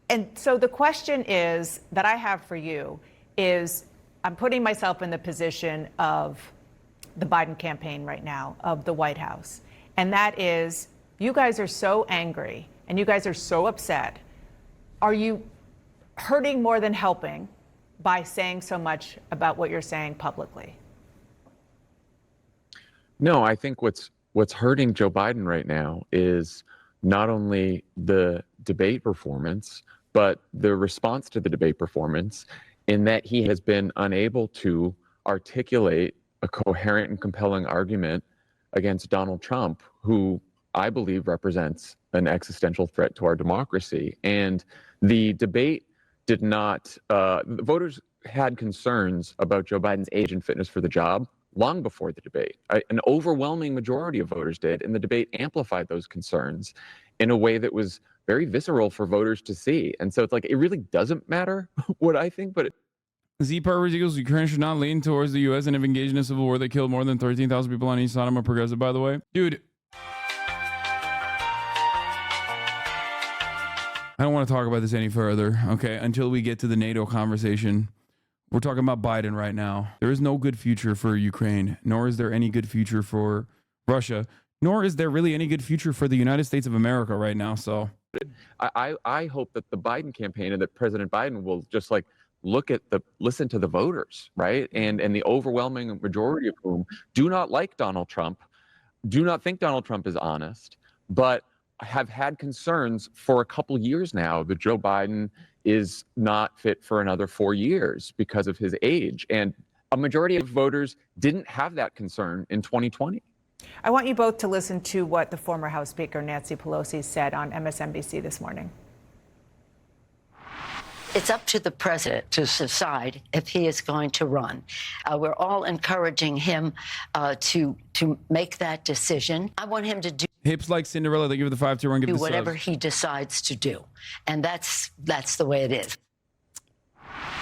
And so the question is that I have for you is, I'm putting myself in the position of the Biden campaign right now, of the White House. And that is, you guys are so angry and you guys are so upset. Are you hurting more than helping by saying so much about what you're saying publicly? No, I think what's hurting Joe Biden right now is not only the debate performance, but the response to the debate performance, in that he has been unable to articulate a coherent and compelling argument against Donald Trump, who I believe represents an existential threat to our democracy. And the debate did not, voters had concerns about Joe Biden's age and fitness for the job long before the debate. An overwhelming majority of voters did, and the debate amplified those concerns in a way that was very visceral for voters to see. And so it's like, it really doesn't matter what I think, but Z Purpose equals Ukraine should not lean towards the U.S. and have engaged in a civil war that killed more than 13,000 people on each side. I'm a progressive, by the way. Dude, I don't want to talk about this any further, okay, until we get to the NATO conversation. We're talking about Biden right now. There is no good future for Ukraine, nor is there any good future for Russia, nor is there really any good future for the United States of America right now. So I hope that the Biden campaign and that President Biden will just listen to the voters, right? And the overwhelming majority of whom do not like Donald Trump, do not think Donald Trump is honest, but have had concerns for a couple years now that Joe Biden is not fit for another 4 years because of his age. And a majority of voters didn't have that concern in 2020. I want you both to listen to what the former House Speaker Nancy Pelosi said on MSNBC this morning. It's up to the president to decide if he is going to run. We're all encouraging him to make that decision. I want him to do hips like Cinderella. They give it the 5-2-1. Give do the whatever subs. he decides to do, and that's the way it is.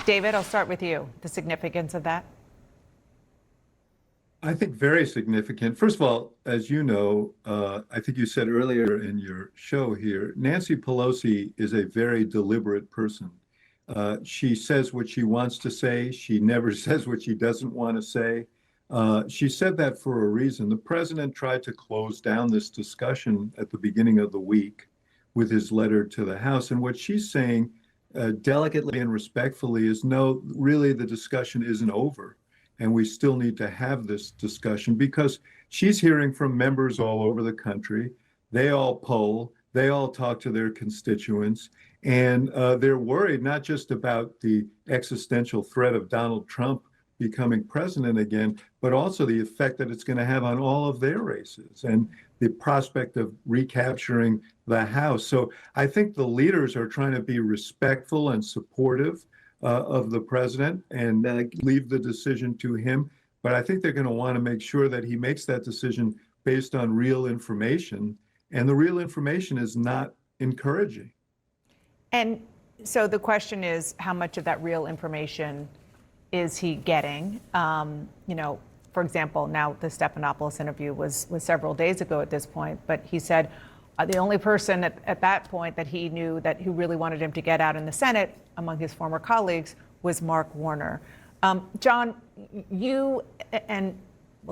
David, I'll start with you. The significance of that. I think very significant. First of all, as you know, I think you said earlier in your show here, Nancy Pelosi is a very deliberate person. She says what she wants to say. She never says what she doesn't want to say. She said that for a reason. The president tried to close down this discussion at the beginning of the week with his letter to the House. And what she's saying delicately and respectfully is, no, really the discussion isn't over. And we still need to have this discussion because she's hearing from members all over the country. They all poll. They all talk to their constituents. And they're worried not just about the existential threat of Donald Trump becoming president again, but also the effect that it's going to have on all of their races and the prospect of recapturing the House. So I think the leaders are trying to be respectful and supportive of the president and leave the decision to him. But I think they're going to want to make sure that he makes that decision based on real information. And the real information is not encouraging. And so the question is, how much of that real information is he getting? For example, now the Stephanopoulos interview was several days ago at this point, but he said the only person at that point that he knew that who really wanted him to get out in the Senate among his former colleagues was Mark Warner. John, you and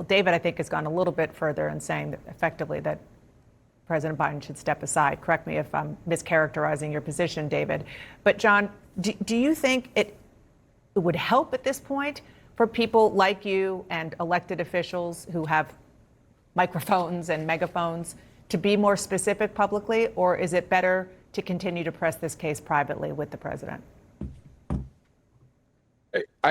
David, I think, has gone a little bit further in saying that effectively that President Biden should step aside. Correct me if I'm mischaracterizing your position, David. But John, do you think it would help at this point for people like you and elected officials who have microphones and megaphones to be more specific publicly, or is it better to continue to press this case privately with the president?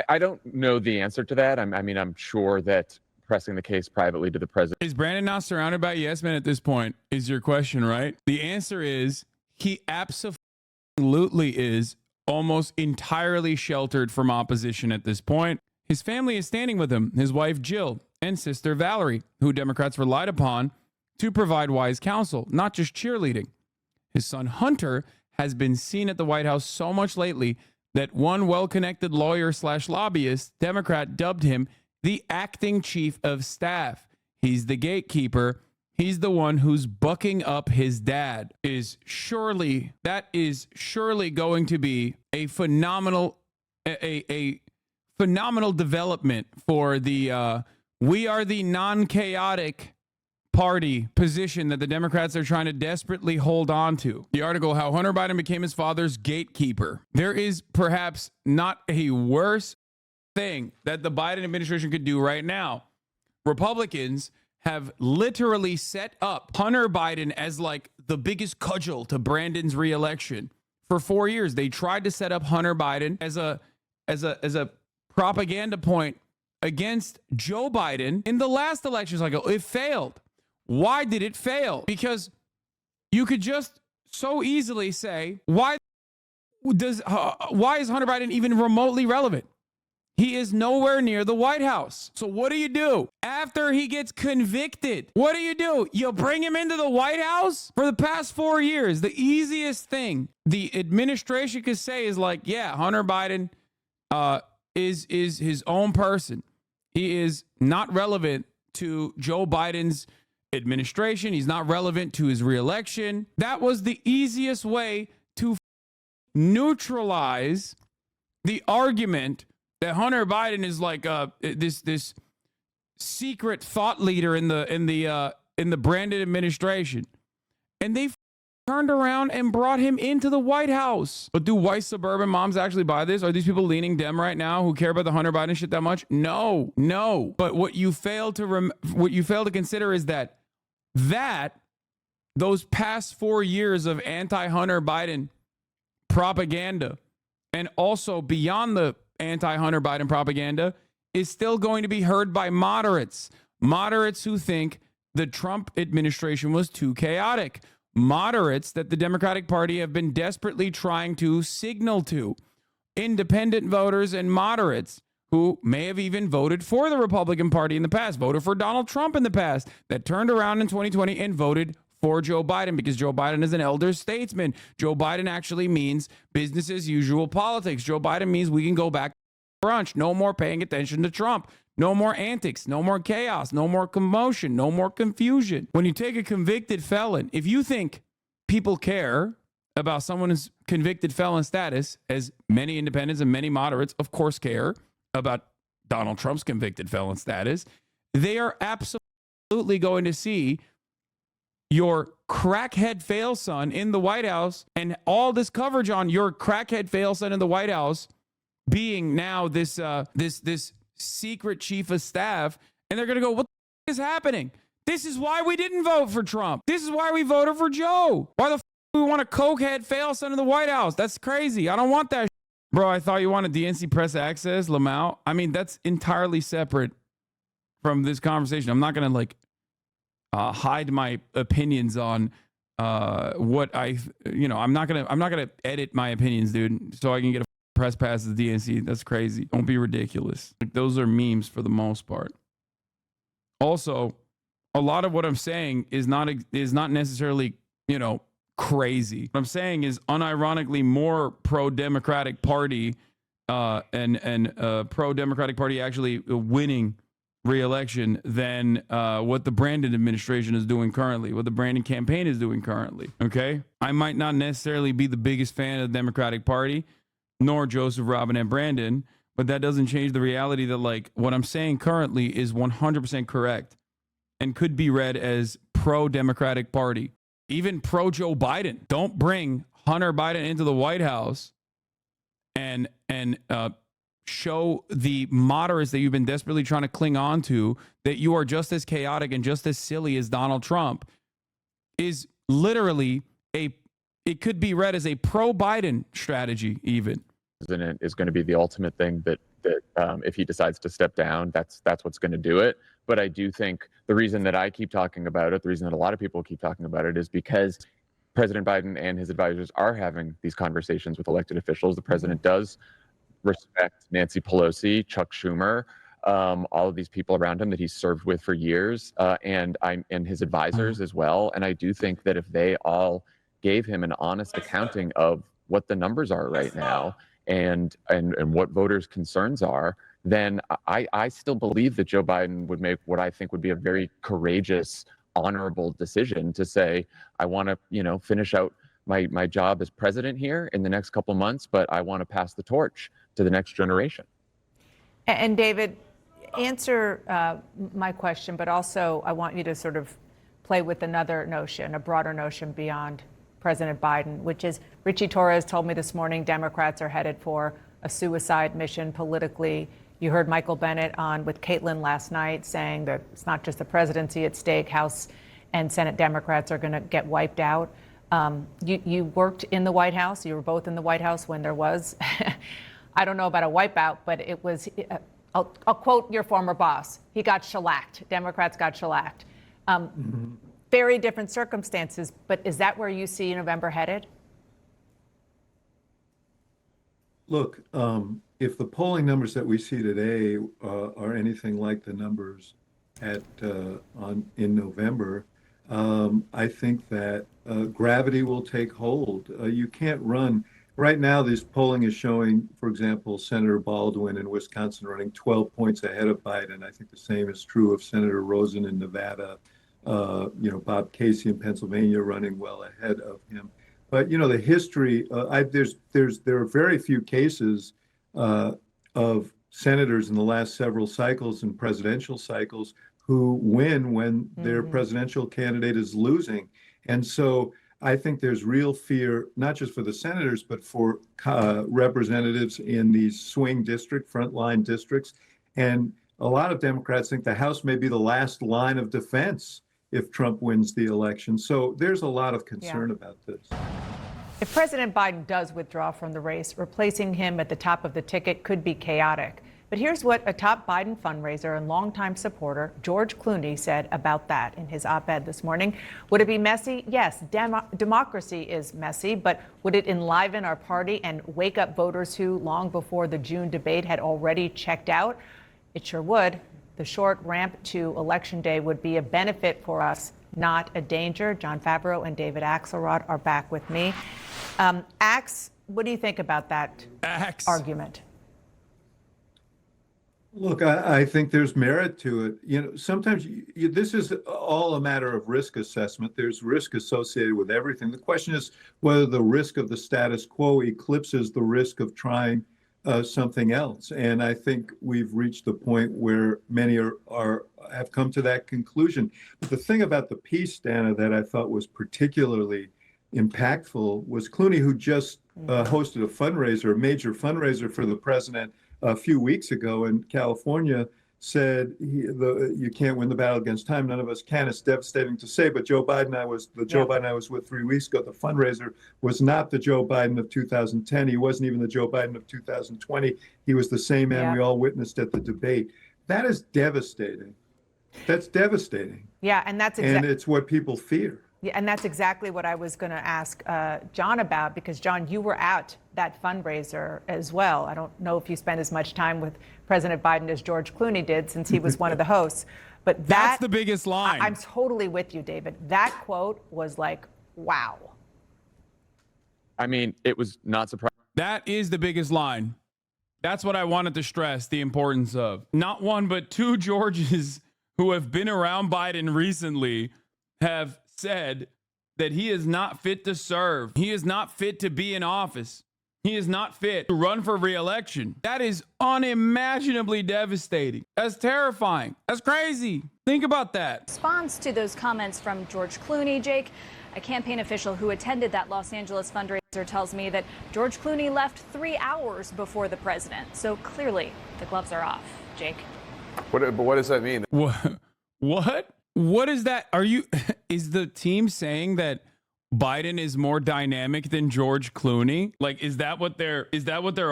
I don't know the answer to that. I'm sure that pressing the case privately to the president. Is Brandon not surrounded by yes men at this point? Is your question, right? The answer is he absolutely is almost entirely sheltered from opposition at this point. His family is standing with him, his wife Jill and sister Valerie, who Democrats relied upon to provide wise counsel, not just cheerleading. His son Hunter has been seen at the White House so much lately that one well-connected lawyer/lobbyist, Democrat, dubbed him the acting chief of staff. He's the gatekeeper. He's the one who's bucking up his dad. That is surely going to be a phenomenal development for the we are the non-chaotic party position that the Democrats are trying to desperately hold on to. The article, How Hunter Biden Became His Father's Gatekeeper. There is perhaps not a worse thing that the Biden administration could do right now. Republicans have literally set up Hunter Biden as like the biggest cudgel to Brandon's reelection. For 4 years, they tried to set up Hunter Biden as a propaganda point against Joe Biden in the last election cycle. It failed. Why did it fail? Because you could just so easily say, why is Hunter Biden even remotely relevant? He is nowhere near the White House. So what do? After he gets convicted, what do? You bring him into the White House? For the past 4 years, the easiest thing the administration could say is like, yeah, Hunter Biden is his own person. He is not relevant to Joe Biden's administration. He's not relevant to his reelection. That was the easiest way to neutralize the argument that Hunter Biden is like this secret thought leader in the Brandon administration, and they turned around and brought him into the White House. But do white suburban moms actually buy this? Are these people leaning Dem right now who care about the Hunter Biden shit that much? No. But what you fail to consider is that those past 4 years of anti-Hunter Biden propaganda, and also beyond the anti-Hunter Biden propaganda, is still going to be heard by moderates who think the Trump administration was too chaotic, moderates that the Democratic Party have been desperately trying to signal to, independent voters and moderates who may have even voted for the Republican Party in the past, voted for Donald Trump in the past, that turned around in 2020 and voted for Joe Biden because Joe Biden is an elder statesman. Joe Biden actually means business as usual politics. Joe Biden means we can go back to brunch. No more paying attention to Trump. No more antics. No more chaos. No more commotion. No more confusion. When you take a convicted felon, if you think people care about someone's convicted felon status, as many independents and many moderates, of course, care about Donald Trump's convicted felon status, they are absolutely going to see your crackhead fail son in the White House, and all this coverage on your crackhead fail son in the White House being now this secret chief of staff, and they're going to go, what the is happening? This is why we didn't vote for Trump. This is why we voted for Joe. Why the we want a cokehead fail son in the White House? That's crazy. I don't want that. Bro, I thought you wanted DNC press access, Lamau. I mean, that's entirely separate from this conversation. I'm not going to hide my opinions on what I'm not gonna edit my opinions, dude, so I can get a press passes DNC. That's crazy. Don't be ridiculous. Like, those are memes for the most part. Also, a lot of what I'm saying is not necessarily, crazy. What I'm saying is unironically more pro-Democratic Party and pro-Democratic Party actually winning re-election than what the Brandon administration is doing currently, what the Brandon campaign is doing currently. Okay? I might not necessarily be the biggest fan of the Democratic Party, nor Joseph, Robin, and Brandon, but that doesn't change the reality that, like, what I'm saying currently is 100% correct and could be read as pro-Democratic Party, even pro-Joe Biden. Don't bring Hunter Biden into the White House and show the moderates that you've been desperately trying to cling on to that you are just as chaotic and just as silly as Donald Trump is literally it could be read as a pro-Biden strategy even. President is going to be the ultimate thing that if he decides to step down, that's what's going to do it. But I do think the reason that I keep talking about it, the reason that a lot of people keep talking about it is because President Biden and his advisors are having these conversations with elected officials. The president does respect Nancy Pelosi, Chuck Schumer, all of these people around him that he's served with for years, and his advisors as well. And I do think that if they all gave him an honest accounting of what the numbers are right now and what voters' concerns are, then I still believe that Joe Biden would make what I think would be a very courageous, honorable decision to say, I want to, finish out my job as president here in the next couple of months, but I want to pass the torch to the next generation. And David, answer my question, but also I want you to sort of play with another notion, a broader notion beyond President Biden, which is Richie Torres told me this morning Democrats are headed for a suicide mission politically. You heard Michael Bennett on with Caitlin last night saying that it's not just the presidency at stake. House and Senate Democrats are going to get wiped out. You worked in the White House. You were both in the White House when there was, I don't know about a wipeout, but it was, I'll quote your former boss. He got shellacked. Democrats got shellacked. Very different circumstances, but is that where you see November headed? Look, if the polling numbers that we see today are anything like the numbers in November, I think that gravity will take hold. You can't run. Right now, this polling is showing, for example, Senator Baldwin in Wisconsin running 12 points ahead of Biden. I think the same is true of Senator Rosen in Nevada. Bob Casey in Pennsylvania running well ahead of him. But the history, there are very few cases of senators in the last several cycles and presidential cycles who win when their presidential candidate is losing. And so I think there's real fear, not just for the senators, but for representatives in these swing district, frontline districts. And a lot of Democrats think the House may be the last line of defense if Trump wins the election. So there's a lot of concern about this. If President Biden does withdraw from the race, replacing him at the top of the ticket could be chaotic. But here's what a top Biden fundraiser and longtime supporter, George Clooney, said about that in his op-ed this morning. Would it be messy? Yes, democracy is messy, but would it enliven our party and wake up voters who, long before the June debate, had already checked out? It sure would. The short ramp to Election Day would be a benefit for us, not a danger. John Favreau and David Axelrod are back with me. Ax, what do you think about that argument? Look, I think there's merit to it. Sometimes this is all a matter of risk assessment. There's risk associated with everything. The question is whether the risk of the status quo eclipses the risk of trying something else. And I think we've reached the point where many have come to that conclusion. But the thing about the piece, Dana, that I thought was particularly impactful was Clooney, who just hosted a major fundraiser for the president a few weeks ago in California, said you can't win the battle against time. None of us can. It's devastating to say, but Joe Biden I was with 3 weeks ago, the fundraiser was not the Joe Biden of 2010. He wasn't even the Joe Biden of 2020. He was the same man we all witnessed at the debate. That is devastating. That's devastating. Yeah, and that's and it's what people fear. Yeah, and that's exactly what I was going to ask John about, because, John, you were at that fundraiser as well. I don't know if you spent as much time with President Biden as George Clooney did, since he was one of the hosts. But that's the biggest line. I'm totally with you, David. That quote was like, wow. I mean, it was not surprising. That is the biggest line. That's what I wanted to stress the importance of. Not one, but two Georges who have been around Biden recently have said that he is not fit to serve. He is not fit to be in office. He is not fit to run for re-election. That is unimaginably devastating. That's terrifying. That's crazy. Think about that. Response to those comments from George Clooney, Jake, a campaign official who attended that Los Angeles fundraiser tells me that George Clooney left 3 hours before the president. So clearly the gloves are off. Jake. What does that mean? What? What is that? Is the team saying that Biden is more dynamic than George Clooney? Like, is that what their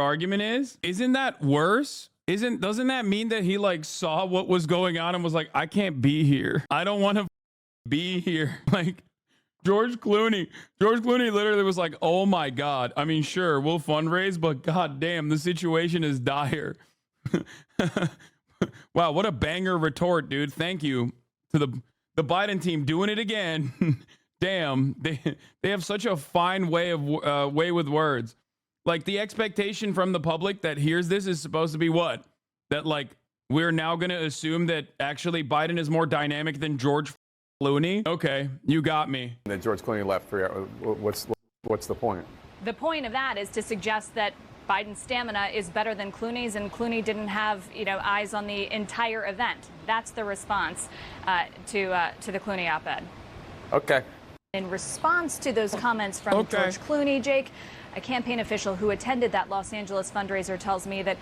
argument is? Isn't that worse? Doesn't that mean that he like saw what was going on and was like, I can't be here. I don't want to be here. Like George Clooney literally was like, oh my God. I mean, sure, we'll fundraise, but God damn, the situation is dire. Wow, what a banger retort, dude. Thank you to the Biden team doing it again. Damn, they have such a fine way with words. Like the expectation from the public that hears this is supposed to be what? That like we're now going to assume that actually Biden is more dynamic than George Clooney? Okay, you got me. That George Clooney left 3 hours. What's the point? The point of that is to suggest that Biden's stamina is better than Clooney's, and Clooney didn't have, eyes on the entire event. That's the response to the Clooney op-ed. Okay. In response to those comments from George Clooney, Jake, a campaign official who attended that Los Angeles fundraiser tells me that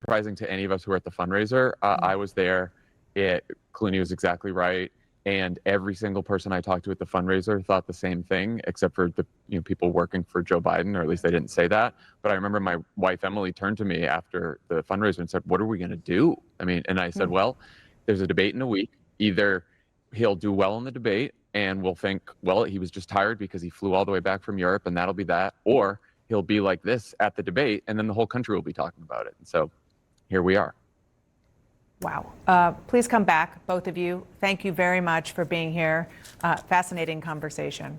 Surprising to any of us who were at the fundraiser. I was there. Clooney was exactly right. And every single person I talked to at the fundraiser thought the same thing, except for the people working for Joe Biden, or at least they didn't say that. But I remember my wife, Emily, turned to me after the fundraiser and said, what are we going to do? I mean, and I said, well, there's a debate in a week. Either he'll do well in the debate and we'll think, well, he was just tired because he flew all the way back from Europe and that'll be that. Or he'll be like this at the debate and then the whole country will be talking about it. And so here we are. Wow. Please come back, both of you. Thank you very much for being here. Fascinating conversation.